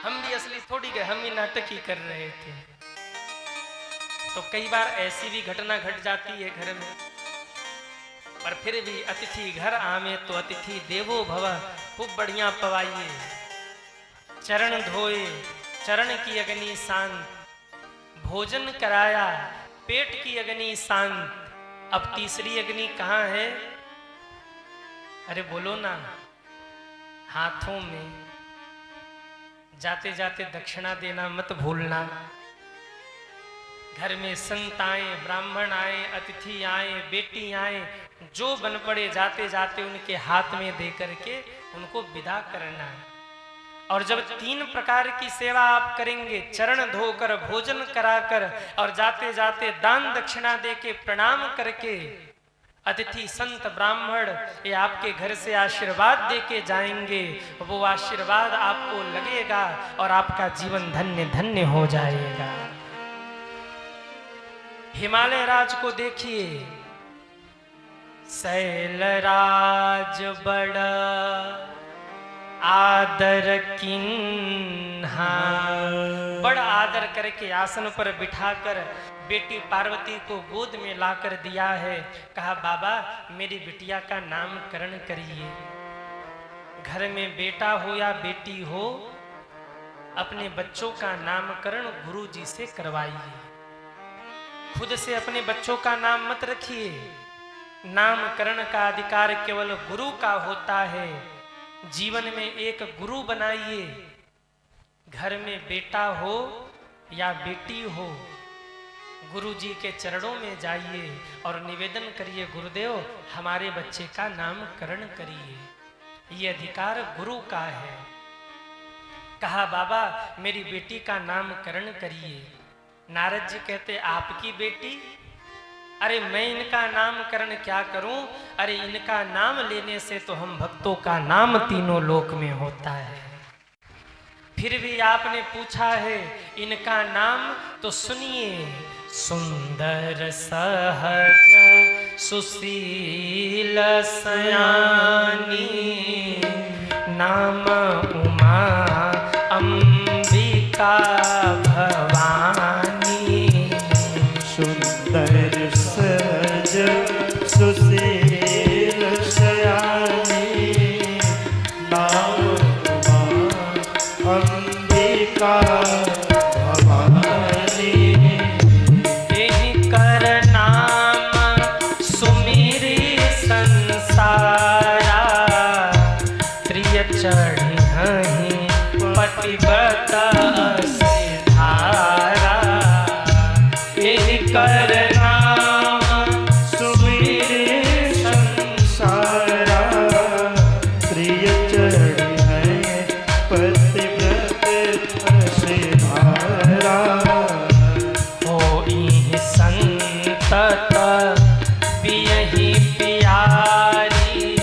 हम भी असली थोड़ी गए, हम भी नाटक ही कर रहे थे। तो कई बार ऐसी भी घटना घट जाती है घर में, पर फिर भी अतिथि घर आवे तो अतिथि देवो भव, खूब बढ़िया पवाइए, चरण धोए, चरण की अग्नि शांत, भोजन कराया, पेट की अग्नि शांत। अब तीसरी अग्नि कहाँ है? अरे बोलो ना, हाथों में। जाते जाते दक्षिणा देना मत भूलना। घर में संत आए, ब्राह्मण आए, अतिथि आए, बेटी आए, जो बन पड़े जाते जाते उनके हाथ में दे करके उनको विदा करना है। और जब 3 प्रकार की सेवा आप करेंगे, चरण धोकर, भोजन कराकर और जाते जाते दान दक्षिणा देके प्रणाम करके, अतिथि संत ब्राह्मण ये आपके घर से आशीर्वाद देके जाएंगे, वो आशीर्वाद आपको लगेगा और आपका जीवन धन्य धन्य हो जाएगा। हिमालय राज को देखिए, शैलराज बड़ा आदर किन्हा, बड़ा आदर करके आसन पर बिठाकर बेटी पार्वती को गोद में लाकर दिया है। कहा बाबा मेरी बिटिया का नामकरण करिए। घर में बेटा हो या बेटी हो, अपने बच्चों का नामकरण गुरुजी से करवाइए। खुद से अपने बच्चों का नाम मत रखिए। नामकरण का अधिकार केवल गुरु का होता है। जीवन में एक गुरु बनाइए। घर में बेटा हो या बेटी हो, गुरु जी के चरणों में जाइए और निवेदन करिए गुरुदेव हमारे बच्चे का नामकरण करिए। ये अधिकार गुरु का है। कहा बाबा मेरी बेटी का नामकरण करिए। नारद जी कहते आपकी बेटी? अरे मैं इनका नामकरण क्या करूं? अरे इनका नाम लेने से तो हम भक्तों का नाम तीनों लोक में होता है। फिर भी आपने पूछा है इनका नाम, तो सुनिए। सुंदर सहज सुशील सयानी, नाम उमा अंबिका भवानी। सुंदर सहज सुशील सयानी, नाम उमा अंबिका भवानी। यही कर नाम सुमिरी संसारा, प्रिय चढ़ी हहीं पतिव्रत सिधारा। यही कर नाम सुमिरी संसारा, प्रिय चढ़ी है पतिव्रत सिधारा। होई संतत पियहि प्यारी,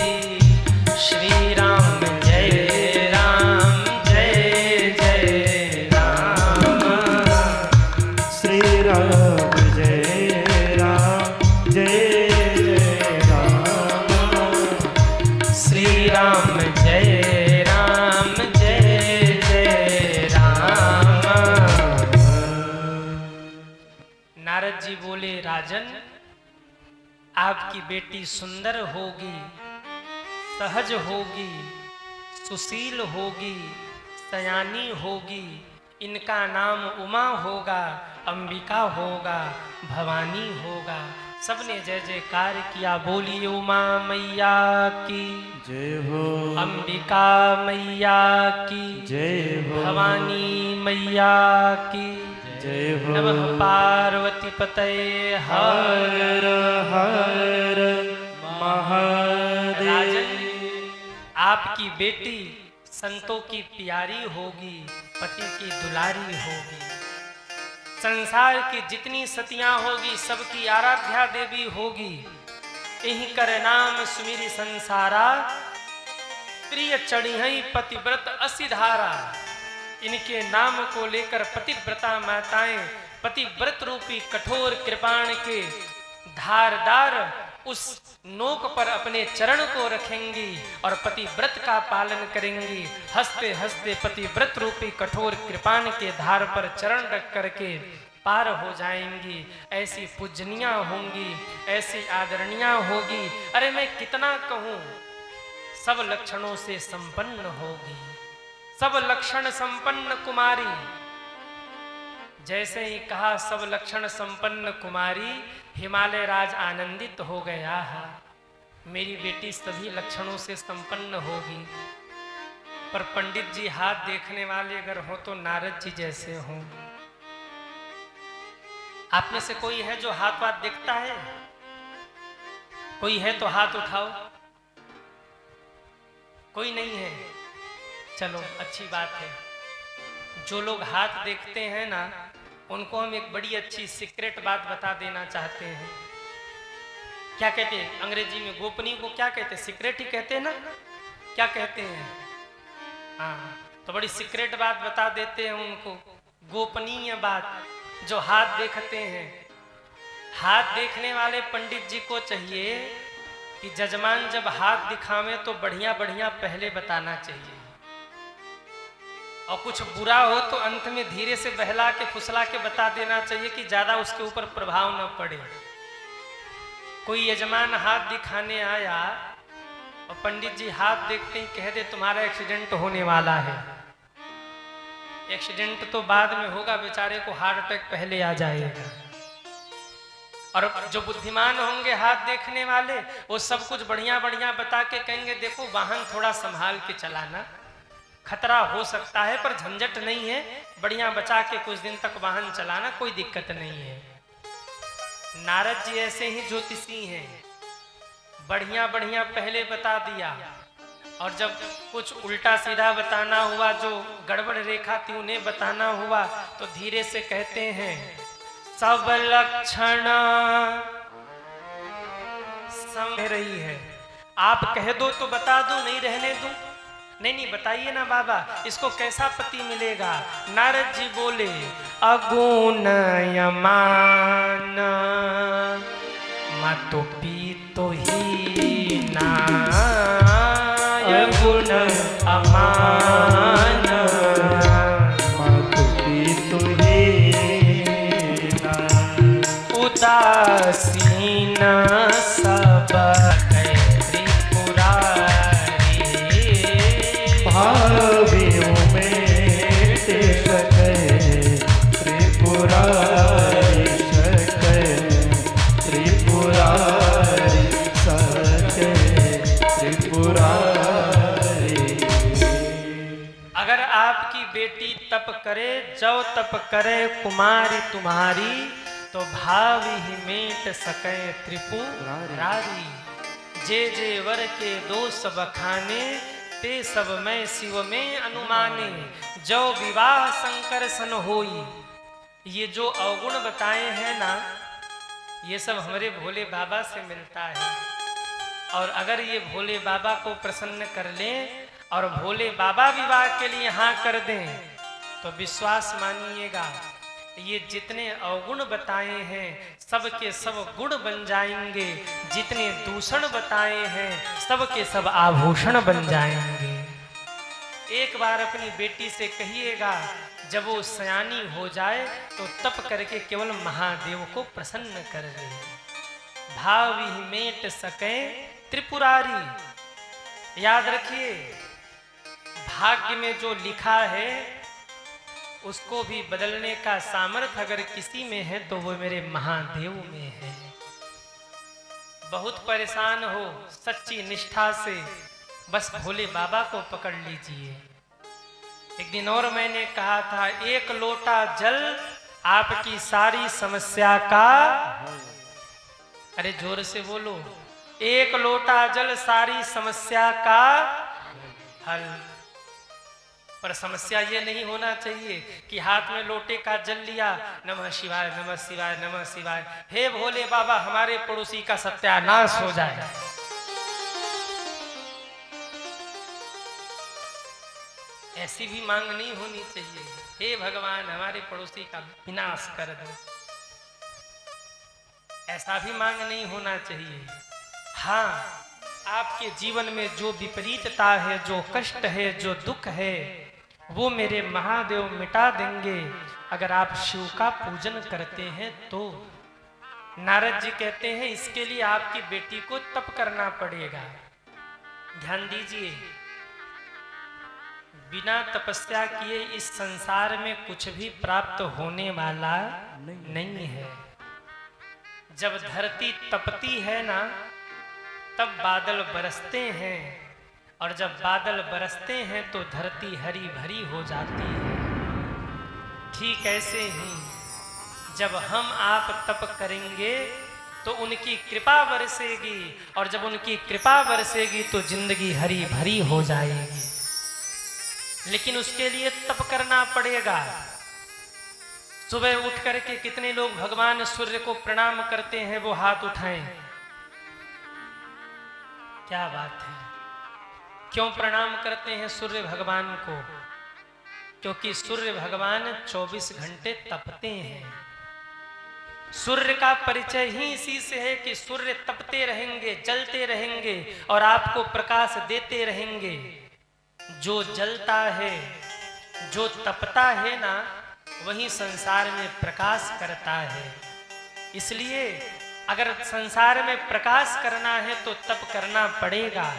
श्री राम जय राम जय जय राम। श्री राम जय राम जय राम। श्री राम जय राम जय जय राम। नारद जी बोले, राजन आपकी बेटी सुंदर होगी, सहज होगी, सुशील होगी, सयानी होगी। इनका नाम उमा होगा, अंबिका होगा, भवानी होगा। सबने जय जयकार किया। बोलिए उमा मैया की जय हो, अंबिका मैया की जय हो, भवानी मैया की जय हो। नमः पार्वती पतये हर। हर हर महादेव। राजन आपकी बेटी संतों की प्यारी होगी, पति की दुलारी होगी। संसार की जितनी सतियां होगी सबकी आराध्या देवी होगी। यही कर नाम सुमिरी संसारा, प्रिय चढ़ी पतिव्रत असिधारा। इनके नाम को लेकर पतिव्रता माताएं पतिव्रत रूपी कठोर कृपाण के धारदार उस नोक पर अपने चरण को रखेंगी और पतिव्रत का पालन करेंगी। हंसते हंसते पतिव्रत रूपी कठोर कृपाण के धार पर चरण रख करके पार हो जाएंगी। ऐसी पूजनिया होंगी, ऐसी आदरणीया होगी। अरे मैं कितना कहूं, सब लक्षणों से संपन्न होगी, सब लक्षण संपन्न कुमारी। जैसे ही कहा सब लक्षण संपन्न कुमारी, हिमालय राज आनंदित हो गया है। मेरी बेटी सभी लक्षणों से संपन्न होगी। पर पंडित जी हाथ देखने वाले अगर हो तो नारद जी जैसे हों। आप में से कोई है जो हाथ वाथ देखता है? कोई है तो हाथ उठाओ। कोई नहीं है? चलो अच्छी बात है। जो लोग हाथ देखते हैं ना, उनको हम एक बड़ी अच्छी सीक्रेट बात बता देना चाहते हैं। क्या कहते हैं अंग्रेजी में? गोपनीय को क्या कहते हैं? सीक्रेट ही कहते हैं ना? क्या कहते हैं? हाँ, तो बड़ी सीक्रेट बात बता देते हैं उनको, गोपनीय बात। जो हाथ देखते हैं, हाथ देखने वाले पंडित जी को चाहिए कि जजमान जब हाथ दिखावे तो बढ़िया बढ़िया पहले बताना चाहिए, और कुछ बुरा हो तो अंत में धीरे से बहला के फुसला के बता देना चाहिए कि ज्यादा उसके ऊपर प्रभाव न पड़े। कोई यजमान हाथ दिखाने आया और पंडित जी हाथ देखते ही कह दे तुम्हारा एक्सीडेंट होने वाला है। एक्सीडेंट तो बाद में होगा, बेचारे को हार्ट अटैक पहले आ जाएगा। और जो बुद्धिमान होंगे हाथ देखने वाले, वो सब कुछ बढ़िया बढ़िया बता के कहेंगे देखो वाहन थोड़ा संभाल के चलाना, खतरा हो सकता है पर झंझट नहीं है, बढ़िया बचा के कुछ दिन तक वाहन चलाना, कोई दिक्कत नहीं है। नारद जी ऐसे ही ज्योतिषी हैं, बढ़िया बढ़िया पहले बता दिया, और जब कुछ उल्टा सीधा बताना हुआ, जो गड़बड़ रेखा थी उन्हें बताना हुआ, तो धीरे से कहते हैं सब लक्षण समझ रही है। आप कह दो तो बता दो, नहीं रहने दो? नहीं बताइए ना बाबा, इसको कैसा पति मिलेगा? नारद जी बोले अगुण यमान मतो पीतो ही ना, अगुण समान मातु पितु हीना उदासीन सब कहे त्रिपुरारी भावियों में सके त्रिपुरारी सके त्रिपुरारी सके त्रिपुरारी। अगर आपकी बेटी तप करे, जो तप करे कुमारी तुम्हारी, तो भाव ही मेट सके त्रिपुरारी। जे जे वर के दोष बखाने, ते सब मैं शिव में अनुमाने। जो विवाह शंकर सन होई, ये जो अवगुण बताए हैं ना, ये सब हमारे भोले बाबा से मिलता है। और अगर ये भोले बाबा को प्रसन्न कर लें और भोले बाबा विवाह के लिए हाँ कर दें, तो विश्वास मानिएगा ये जितने अवगुण बताए हैं सब के सब गुण बन जाएंगे, जितने दूषण बताए हैं सब के सब आभूषण बन जाएंगे। एक बार अपनी बेटी से कहिएगा, जब वो सयानी हो जाए तो तप करके केवल महादेव को प्रसन्न कर दे। भाव ही मेट सके त्रिपुरारी। याद रखिए, भाग्य में जो लिखा है उसको भी बदलने का सामर्थ्य अगर किसी में है तो वो मेरे महादेव में है। बहुत परेशान हो, सच्ची निष्ठा से बस भोले बाबा को पकड़ लीजिए। एक दिन और मैंने कहा था, एक लोटा जल आपकी सारी समस्या का, अरे जोर से बोलो, एक लोटा जल सारी समस्या का हल। पर समस्या ये नहीं होना चाहिए कि हाथ में लोटे का जल लिया, नमः शिवाय नमः शिवाय नमः शिवाय, हे भोले बाबा हमारे पड़ोसी का सत्यानाश हो जाए। ऐसी भी मांग नहीं होनी चाहिए, हे भगवान हमारे पड़ोसी का विनाश कर दो, ऐसा भी मांग नहीं होना चाहिए। हाँ, आपके जीवन में जो विपरीतता है, जो कष्ट है, जो दुख है, वो मेरे महादेव मिटा देंगे अगर आप शिव का पूजन करते हैं तो। नारद जी कहते हैं इसके लिए आपकी बेटी को तप करना पड़ेगा। ध्यान दीजिए, बिना तपस्या किए इस संसार में कुछ भी प्राप्त होने वाला नहीं है। जब धरती तपती है ना, तब बादल बरसते हैं, और जब बादल बरसते हैं तो धरती हरी भरी हो जाती है। ठीक ऐसे ही जब हम आप तप करेंगे तो उनकी कृपा बरसेगी, और जब उनकी कृपा बरसेगी तो जिंदगी हरी भरी हो जाएगी। लेकिन उसके लिए तप करना पड़ेगा। सुबह उठ करके कितने लोग भगवान सूर्य को प्रणाम करते हैं, वो हाथ उठाएं। क्या बात है, क्यों प्रणाम करते हैं सूर्य भगवान को? क्योंकि सूर्य भगवान 24 घंटे तपते हैं। सूर्य का परिचय ही इसी से है कि सूर्य तपते रहेंगे, जलते रहेंगे और आपको प्रकाश देते रहेंगे। जो जलता है, जो तपता है ना, वही संसार में प्रकाश करता है। इसलिए अगर संसार में प्रकाश करना है तो तप करना पड़ेगा।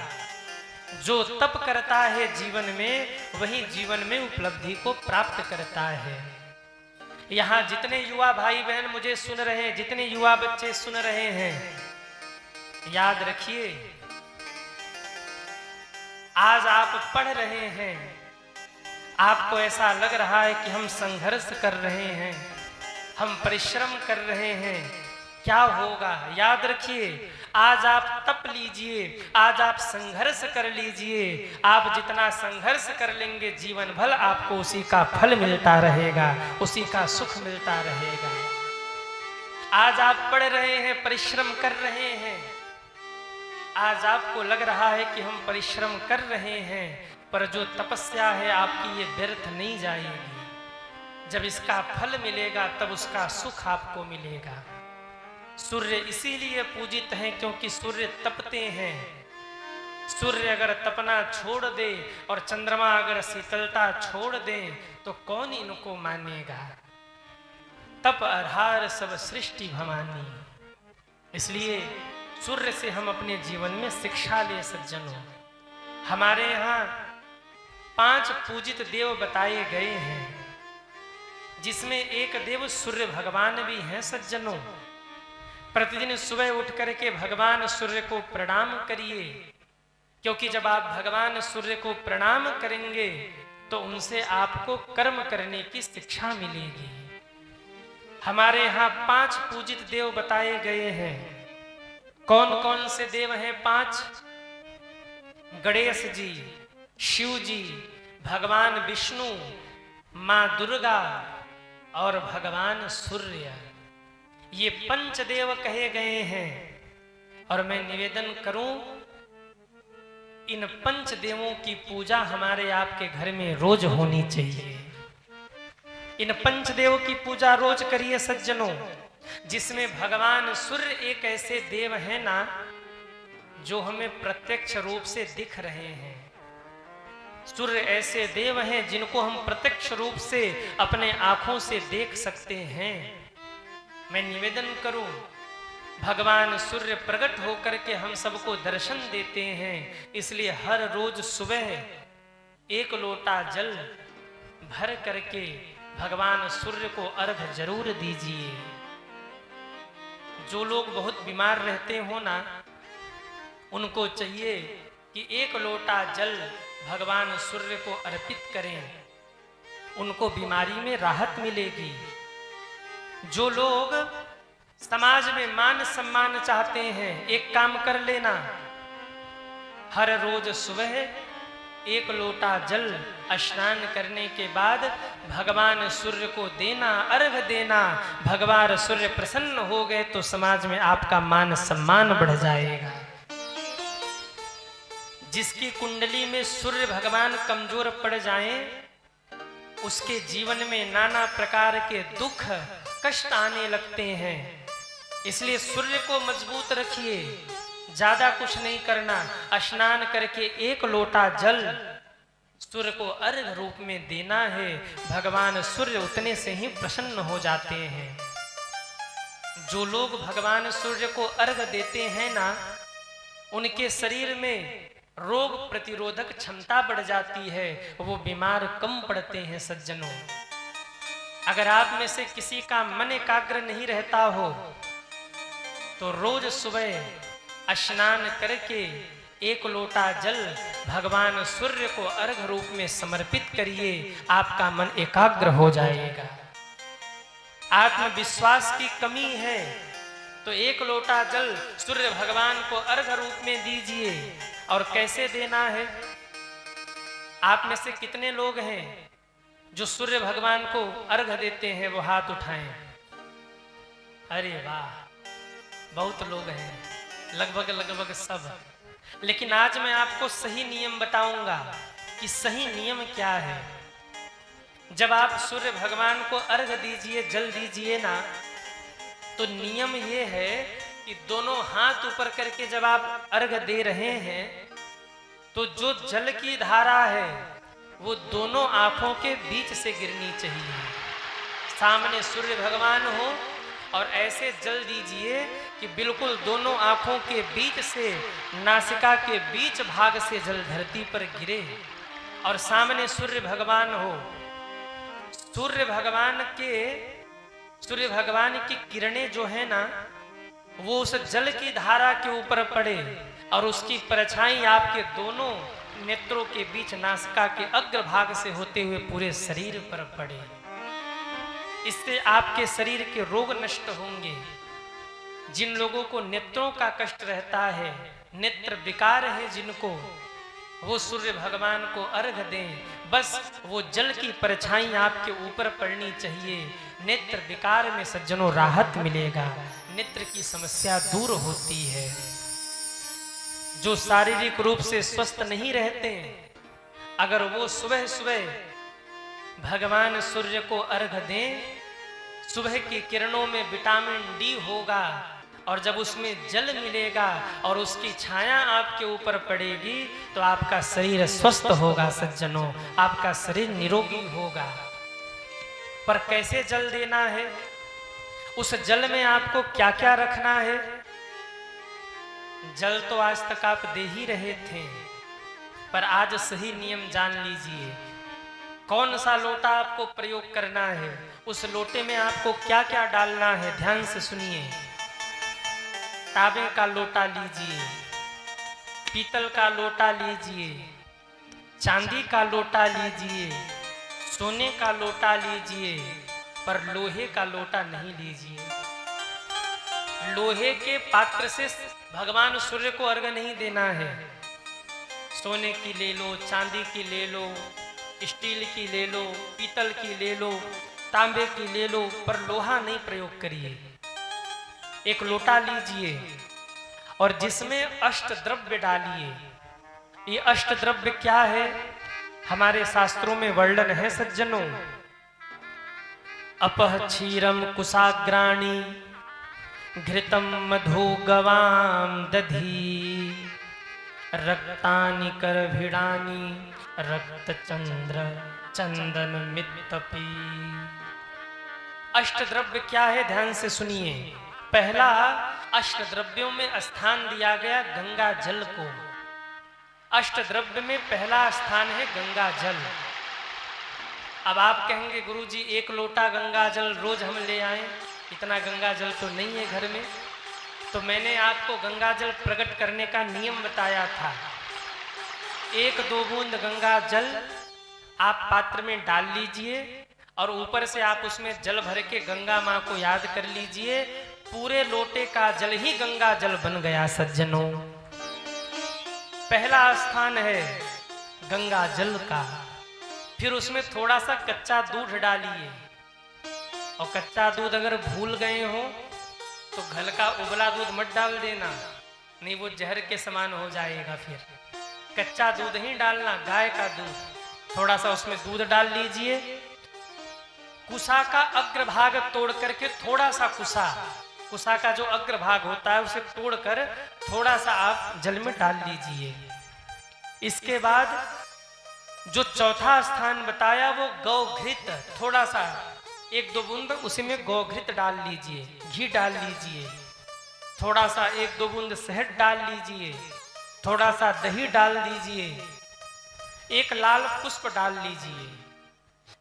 जो तप करता है जीवन में, वही जीवन में उपलब्धि को प्राप्त करता है। यहाँ जितने युवा भाई बहन मुझे सुन रहे हैं, जितने युवा बच्चे सुन रहे हैं, याद रखिए, आज आप पढ़ रहे हैं, आपको ऐसा लग रहा है कि हम संघर्ष कर रहे हैं, हम परिश्रम कर रहे हैं, क्या होगा? याद रखिए, आज आप तप लीजिए, आज आप संघर्ष कर लीजिए। आप जितना संघर्ष कर लेंगे जीवन भर आपको उसी का फल मिलता रहेगा, उसी का सुख मिलता रहेगा। आज आप पढ़ रहे हैं, परिश्रम कर रहे हैं, आज आपको लग रहा है कि हम परिश्रम कर रहे हैं, पर जो तपस्या है आपकी ये व्यर्थ नहीं जाएगी। जब इसका फल मिलेगा तब उसका सुख आपको मिलेगा। सूर्य इसीलिए पूजित हैं क्योंकि सूर्य तपते हैं। सूर्य अगर तपना छोड़ दे और चंद्रमा अगर शीतलता छोड़ दे तो कौन इनको मानेगा। तप आधार सब सृष्टि भवानी। इसलिए सूर्य से हम अपने जीवन में शिक्षा ले सज्जनों। हमारे यहाँ 5 पूजित देव बताए गए हैं, जिसमें एक देव सूर्य भगवान भी हैं सज्जनों। प्रतिदिन सुबह उठ करके भगवान सूर्य को प्रणाम करिए, क्योंकि जब आप भगवान सूर्य को प्रणाम करेंगे तो उनसे आपको कर्म करने की शिक्षा मिलेगी। हमारे यहाँ 5 पूजित देव बताए गए हैं। कौन कौन से देव हैं 5? गणेश जी, शिव जी, भगवान विष्णु, माँ दुर्गा और भगवान सूर्य। ये पंचदेव कहे गए हैं। और मैं निवेदन करूं, इन पंचदेवों की पूजा हमारे आपके घर में रोज होनी चाहिए। इन पंचदेव की पूजा रोज करिए सज्जनों, जिसमें भगवान सूर्य एक ऐसे देव हैं ना, जो हमें प्रत्यक्ष रूप से दिख रहे हैं। सूर्य ऐसे देव हैं जिनको हम प्रत्यक्ष रूप से अपने आंखों से देख सकते हैं। मैं निवेदन करूं, भगवान सूर्य प्रकट होकर के हम सबको दर्शन देते हैं। इसलिए हर रोज सुबह 1 लोटा जल भर करके भगवान सूर्य को अर्घ जरूर दीजिए। जो लोग बहुत बीमार रहते हो ना, उनको चाहिए कि 1 लोटा जल भगवान सूर्य को अर्पित करें, उनको बीमारी में राहत मिलेगी। जो लोग समाज में मान सम्मान चाहते हैं, एक काम कर लेना, हर रोज सुबह 1 लोटा जल स्नान करने के बाद भगवान सूर्य को देना, अर्घ देना। भगवान सूर्य प्रसन्न हो गए तो समाज में आपका मान सम्मान बढ़ जाएगा। जिसकी कुंडली में सूर्य भगवान कमजोर पड़ जाएं, उसके जीवन में नाना प्रकार के दुख कष्ट आने लगते हैं। इसलिए सूर्य को मजबूत रखिए, ज्यादा कुछ नहीं करना। स्नान करके 1 लोटा जल सूर्य को अर्घ रूप में देना है। भगवान सूर्य उतने से ही प्रसन्न हो जाते हैं। जो लोग भगवान सूर्य को अर्घ देते हैं ना, उनके शरीर में रोग प्रतिरोधक क्षमता बढ़ जाती है, वो बीमार कम पड़ते हैं सज्जनों। अगर आप में से किसी का मन एकाग्र नहीं रहता हो तो रोज सुबह स्नान करके 1 लोटा जल भगवान सूर्य को अर्घ रूप में समर्पित करिए, आपका मन एकाग्र हो जाएगा। आत्मविश्वास की कमी है तो 1 लोटा जल सूर्य भगवान को अर्घ रूप में दीजिए। और कैसे देना है? आप में से कितने लोग हैं जो सूर्य भगवान को अर्घ देते हैं? वो हाथ उठाएं। अरे वाह, बहुत लोग हैं, लगभग सब। लेकिन आज मैं आपको सही नियम बताऊंगा कि सही नियम क्या है। जब आप सूर्य भगवान को अर्घ दीजिए, जल दीजिए ना, तो नियम ये है कि दोनों हाथ ऊपर करके जब आप अर्घ दे रहे हैं तो जो जल की धारा है वो दोनों आंखों के बीच से गिरनी चाहिए। सामने सूर्य भगवान हो और ऐसे जल दीजिए कि बिल्कुल दोनों आंखों के बीच से, नासिका के बीच भाग से जल धरती पर गिरे और सामने सूर्य भगवान हो। सूर्य भगवान की किरणें जो है ना, वो उस जल की धारा के ऊपर पड़े और उसकी परछाई आपके दोनों नेत्रों के बीच, नासिका के अग्रभाग से होते हुए पूरे शरीर पर पड़े। इससे आपके शरीर के रोग नष्ट होंगे। जिन लोगों को नेत्रों का कष्ट रहता है, नेत्र विकार है जिनको, वो सूर्य भगवान को अर्घ दें। बस वो जल की परछाई आपके ऊपर पड़नी चाहिए। नेत्र विकार में सज्जनों राहत मिलेगा, नेत्र की समस्या दूर होती है। जो शारीरिक रूप से स्वस्थ नहीं रहते, अगर वो सुबह सुबह भगवान सूर्य को अर्घ दें, सुबह की किरणों में विटामिन डी होगा और जब उसमें जल मिलेगा और उसकी छाया आपके ऊपर पड़ेगी तो आपका शरीर स्वस्थ होगा सज्जनों, आपका शरीर निरोगी होगा। पर कैसे जल देना है, उस जल में आपको क्या क्या रखना है? जल तो आज तक आप दे ही रहे थे, पर आज सही नियम जान लीजिए। कौन सा लोटा आपको प्रयोग करना है, उस लोटे में आपको क्या क्या डालना है, ध्यान से सुनिए। तांबे का लोटा लीजिए, पीतल का लोटा लीजिए, चांदी का लोटा लीजिए, सोने का लोटा लीजिए, पर लोहे का लोटा नहीं लीजिए। लोहे के पात्र से भगवान सूर्य को अर्घ नहीं देना है। सोने की ले लो, चांदी की ले लो, स्टील की ले लो, पीतल की ले लो, तांबे की ले लो, पर लोहा नहीं प्रयोग करिए। एक लोटा लीजिए और जिसमें अष्ट द्रव्य डालिए। ये अष्ट द्रव्य क्या है, हमारे शास्त्रों में वर्णन है सज्जनों। अपह क्षीरम कुशाग्राणी, घृतम मधु गवाम दधी, रक्तानि करभिड़ानि, रक्त चंद्र चंदन मित्तपी। अष्ट द्रव्य क्या है, ध्यान से सुनिए। पहला, अष्ट द्रव्यों में स्थान दिया गया गंगा जल को। अष्ट द्रव्य में पहला स्थान है गंगा जल। अब आप कहेंगे गुरुजी एक लोटा गंगा जल रोज हम ले आए, इतना गंगा जल तो नहीं है घर में। तो मैंने आपको गंगा जल प्रकट करने का नियम बताया था। 1-2 बूंद गंगा जल आप पात्र में डाल लीजिए और ऊपर से आप उसमें जल भर के गंगा माँ को याद कर लीजिए। पूरे लोटे का जल ही गंगा जल बन गया सज्जनों। पहला स्थान है गंगा जल का। फिर उसमें थोड़ा सा कच्चा दूध डालिए, और कच्चा दूध अगर भूल गए हो तो घर का उबला दूध मत डाल देना, नहीं वो जहर के समान हो जाएगा। फिर कच्चा दूध ही डालना, गाय का दूध। थोड़ा सा उसमें दूध डाल लीजिए। कुसा का अग्रभाग तोड़ करके थोड़ा सा कुसा का जो अग्रभाग होता है उसे तोड़कर थोड़ा सा आप जल में डाल लीजिए। इसके बाद जो चौथा स्थान बताया वो गौघृत, थोड़ा सा 1-2 बूंद उसी में गौघृत डाल लीजिए, घी डाल लीजिए। थोड़ा सा 1-2 बूंद शहद डाल लीजिए, थोड़ा सा दही डाल दीजिए, एक लाल पुष्प डाल लीजिए।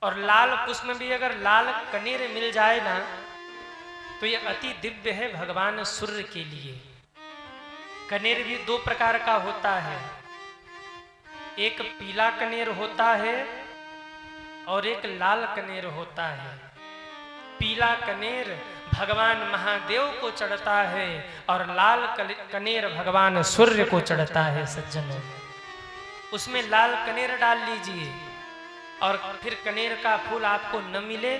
और लाल पुष्प में भी अगर लाल कनेर मिल जाए ना तो ये अति दिव्य है भगवान सूर्य के लिए। कनेर भी 2 प्रकार का होता है, एक पीला कनेर होता है और एक लाल कनेर होता है। पीला कनेर भगवान महादेव को चढ़ता है और लाल कनेर भगवान सूर्य को चढ़ता है सज्जनों। उसमें लाल कनेर डाल लीजिए। और फिर कनेर का फूल आपको न मिले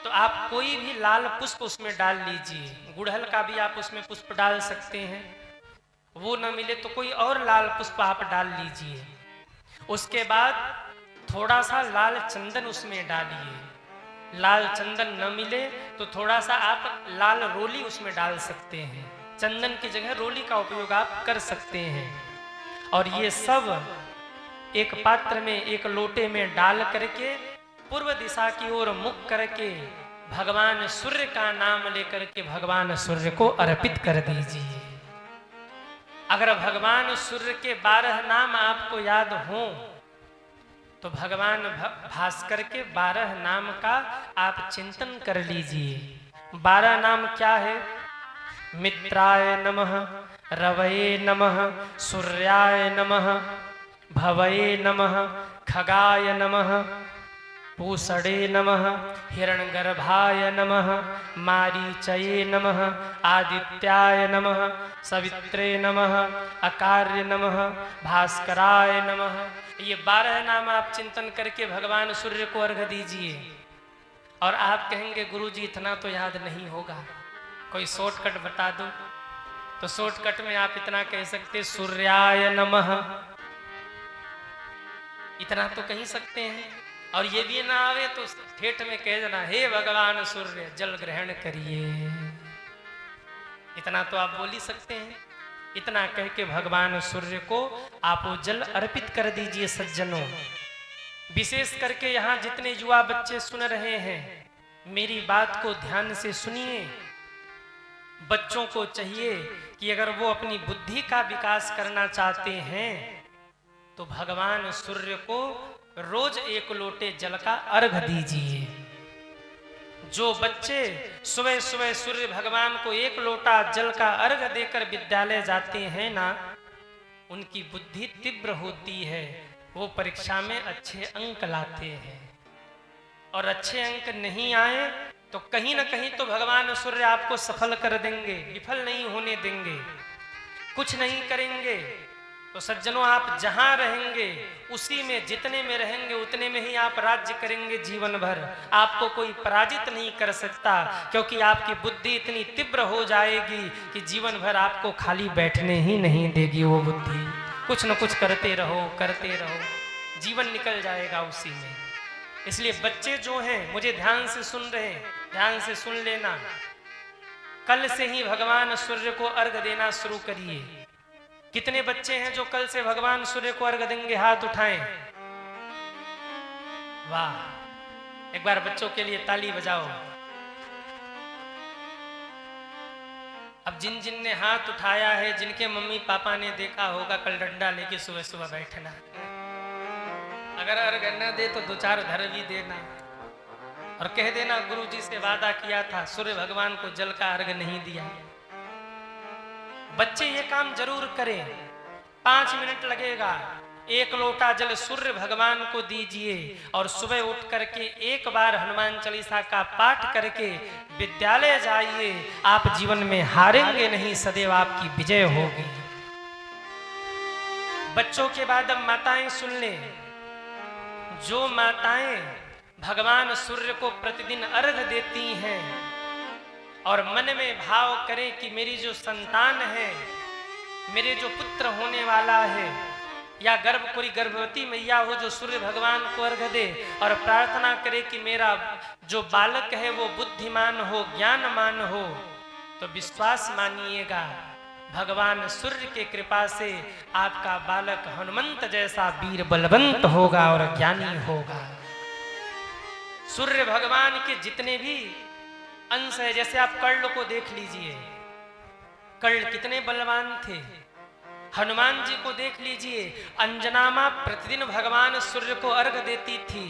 तो आप कोई भी लाल पुष्प उसमें डाल लीजिए। गुड़हल का भी आप उसमें पुष्प डाल सकते हैं। वो न मिले तो कोई और लाल पुष्प आप डाल लीजिए। उसके बाद थोड़ा सा लाल चंदन उसमें डालिए। लाल चंदन न मिले तो थोड़ा सा आप लाल रोली उसमें डाल सकते हैं। चंदन की जगह रोली का उपयोग आप कर सकते हैं। और ये सब एक पात्र में, एक लोटे में डाल करके पूर्व दिशा की ओर मुख करके भगवान सूर्य का नाम लेकर के भगवान सूर्य को अर्पित कर दीजिए। अगर भगवान सूर्य के 12 नाम आपको याद हो तो भगवान भास्कर के 12 नाम का आप चिंतन कर लीजिए। 12 नाम क्या है? मित्राय नमः, रवये नमः, सूर्याय नमः, भवये नमः, खगाय नमः, पूषणे नमः, हिरण्यगर्भाय नमः, मारीचये नमः, आदित्याय नमः, सवित्रे नमः, अकार्य नमः, भास्कराय नमः। ये 12 नाम आप चिंतन करके भगवान सूर्य को अर्घ दीजिए। और आप कहेंगे गुरुजी इतना तो याद नहीं होगा, कोई शॉर्टकट बता दो। तो शॉर्टकट में आप इतना कह सकते सूर्याय नमः, इतना तो कह सकते हैं। और ये भी ना आवे तो ठेठ में कह देना हे भगवान सूर्य जल ग्रहण करिए। इतना तो आप बोल ही सकते हैं। इतना कह के भगवान सूर्य को आप वो जल अर्पित कर दीजिए सज्जनों। विशेष करके यहाँ जितने युवा बच्चे सुन रहे हैं, मेरी बात को ध्यान से सुनिए। बच्चों को चाहिए कि अगर वो अपनी बुद्धि का विकास करना चाहते हैं तो भगवान सूर्य को रोज 1 लोटे जल का अर्घ दीजिए। जो बच्चे सुबह सुबह सूर्य भगवान को 1 लोटा जल का अर्घ देकर विद्यालय जाते हैं ना, उनकी बुद्धि तीव्र होती है, वो परीक्षा में अच्छे अंक लाते हैं। और अच्छे अंक नहीं आए तो कहीं ना कहीं तो भगवान सूर्य आपको सफल कर देंगे, विफल नहीं होने देंगे, कुछ नहीं करेंगे। तो सज्जनों, आप जहां रहेंगे उसी में, जितने में रहेंगे उतने में ही आप राज्य करेंगे जीवन भर। आपको कोई पराजित नहीं कर सकता, क्योंकि आपकी बुद्धि इतनी तीव्र हो जाएगी कि जीवन भर आपको खाली बैठने ही नहीं देगी वो बुद्धि। कुछ न कुछ करते रहो, जीवन निकल जाएगा उसी में। इसलिए बच्चे जो हैं, मुझे ध्यान से सुन रहे हैं, ध्यान से सुन लेना। कल से ही भगवान सूर्य को अर्घ देना शुरू करिए। कितने बच्चे हैं जो कल से भगवान सूर्य को अर्घ देंगे? हाथ उठाएं। वाह, एक बार बच्चों के लिए ताली बजाओ। अब जिन जिन ने हाथ उठाया है, जिनके मम्मी पापा ने देखा होगा, कल डंडा लेके सुबह सुबह बैठना। अगर अर्घ न दे तो 2-4 धर भी देना और कह देना गुरुजी से वादा किया था, सूर्य भगवान को जल का अर्घ नहीं दिया। बच्चे ये काम जरूर करें। 5 मिनट लगेगा, 1 लोटा जल सूर्य भगवान को दीजिए और सुबह उठ करके 1 बार हनुमान चालीसा का पाठ करके विद्यालय जाइए। आप जीवन में हारेंगे नहीं, सदैव आपकी विजय होगी। बच्चों के बाद अब माताएं सुन लें। जो माताएं भगवान सूर्य को प्रतिदिन अर्घ देती हैं और मन में भाव करें कि मेरी जो संतान है, मेरे जो पुत्र होने वाला है, या कोई गर्भवती मैया हो जो सूर्य भगवान को अर्घ दे और प्रार्थना करे कि मेरा जो बालक है वो बुद्धिमान हो, ज्ञानमान हो, तो विश्वास मानिएगा भगवान सूर्य के कृपा से आपका बालक हनुमंत जैसा वीर बलवंत होगा और ज्ञानी होगा। सूर्य भगवान के जितने भी अंश है, जैसे आप कर्ण को देख लीजिए, कर्ण कितने बलवान थे। हनुमान जी को देख लीजिए, अंजना मां प्रतिदिन भगवान सूर्य को अर्घ देती थी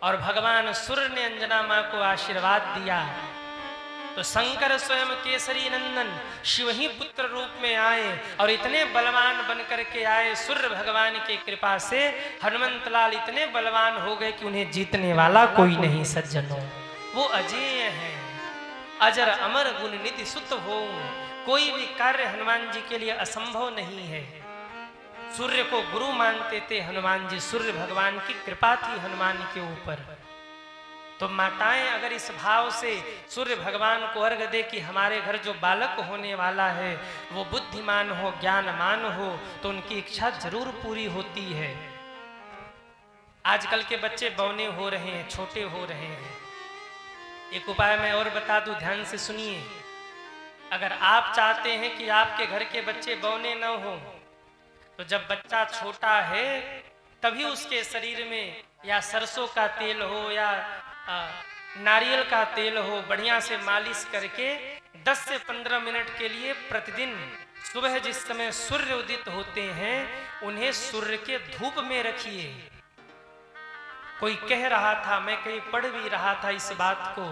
और भगवान सूर्य ने अंजना मां को आशीर्वाद दिया। तो शंकर स्वयं केसरी नंदन शिव ही पुत्र रूप में आए और इतने बलवान बन करके आए। सूर्य भगवान की कृपा से हनुमंत लाल इतने बलवान हो गए कि उन्हें जीतने वाला कोई नहीं सज्जनों। वो अजेय है, अजर अमर गुण निधि सुत हो। कोई भी कार्य हनुमान जी के लिए असंभव नहीं है। सूर्य को गुरु मानते थे हनुमान जी, सूर्य भगवान की कृपा थी हनुमान के ऊपर। तो माताएं अगर इस भाव से सूर्य भगवान को अर्घ दे कि हमारे घर जो बालक होने वाला है वो बुद्धिमान हो, ज्ञानमान हो, तो उनकी इच्छा जरूर पूरी होती है। आजकल के बच्चे बौने हो रहे हैं, छोटे हो रहे हैं। एक उपाय मैं और बता दूं, ध्यान से सुनिए। अगर आप चाहते हैं कि आपके घर के बच्चे बौने न हो, तो जब बच्चा छोटा है तभी उसके शरीर में या सरसों का तेल हो या नारियल का तेल हो, बढ़िया से मालिश करके 10 से 15 मिनट के लिए प्रतिदिन सुबह जिस समय सूर्य उदित होते हैं उन्हें सूर्य के धूप में रखिए। कोई कह रहा था, मैं कहीं पढ़ भी रहा था इस बात को,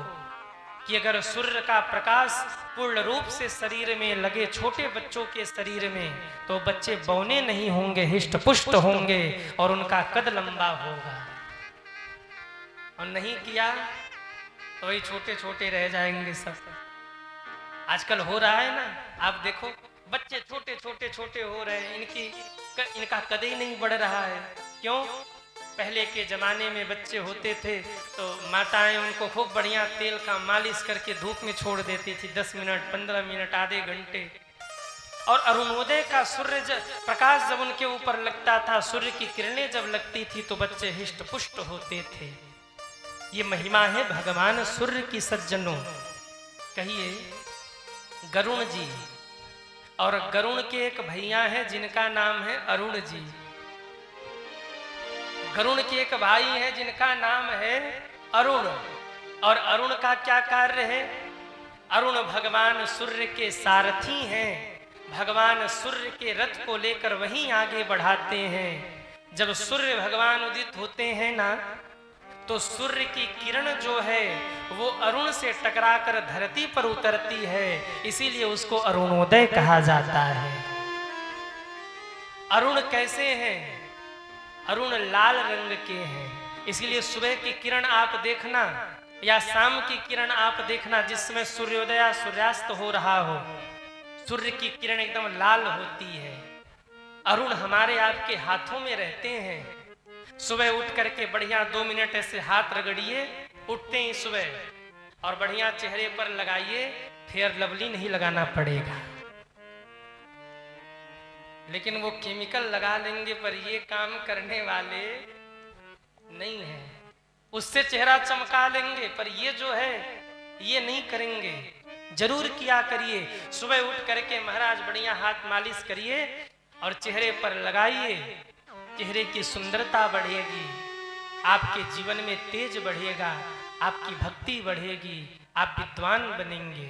कि अगर सूर्य का प्रकाश पूर्ण रूप से शरीर में लगे छोटे बच्चों के शरीर में, तो बच्चे बौने नहीं होंगे, हिष्ट पुष्ट होंगे और उनका कद लंबा होगा। और नहीं किया तो वही छोटे छोटे रह जाएंगे सब। आजकल हो रहा है ना, आप देखो बच्चे छोटे छोटे छोटे हो रहे हैं, इनका कद ही नहीं बढ़ रहा है। क्यों? पहले के जमाने में बच्चे होते थे तो माताएं उनको खूब बढ़िया तेल का मालिश करके धूप में छोड़ देती थी 10 मिनट, 15 मिनट, आधे घंटे। और अरुणोदय का सूर्य प्रकाश जब उनके ऊपर लगता था, सूर्य की किरणें जब लगती थी तो बच्चे हिष्ट पुष्ट होते थे। ये महिमा है भगवान सूर्य की सज्जनों। कहिए गरुण जी, और गरुण के एक भैया हैं जिनका नाम है अरुण जी। गरुण के एक भाई हैं जिनका नाम है अरुण, और अरुण का क्या कार्य है? अरुण भगवान सूर्य के सारथी हैं। भगवान सूर्य के रथ को लेकर वहीं आगे बढ़ाते हैं। जब सूर्य भगवान उदित होते हैं ना, तो सूर्य की किरण जो है वो अरुण से टकराकर धरती पर उतरती है, इसीलिए उसको अरुणोदय कहा जाता है। अरुण कैसे हैं? अरुण लाल रंग के हैं, इसलिए सुबह की किरण आप देखना या शाम की किरण आप देखना, जिसमें सूर्योदय या सूर्यास्त हो रहा हो, सूर्य की किरण एकदम लाल होती है। अरुण हमारे आपके हाथों में रहते हैं। सुबह उठ करके बढ़िया 2 मिनट ऐसे हाथ रगड़िए, उठते ही सुबह, और बढ़िया चेहरे पर लगाइए। फेयर लवली नहीं लगाना पड़ेगा, लेकिन वो केमिकल लगा लेंगे, पर ये काम करने वाले नहीं है। उससे चेहरा चमका लेंगे, पर ये जो है ये नहीं करेंगे। जरूर किया करिए, सुबह उठ करके महाराज बढ़िया हाथ मालिश करिए और चेहरे पर लगाइए। चेहरे की सुंदरता बढ़ेगी, आपके जीवन में तेज बढ़ेगा, आपकी भक्ति बढ़ेगी, आप विद्वान बनेंगे।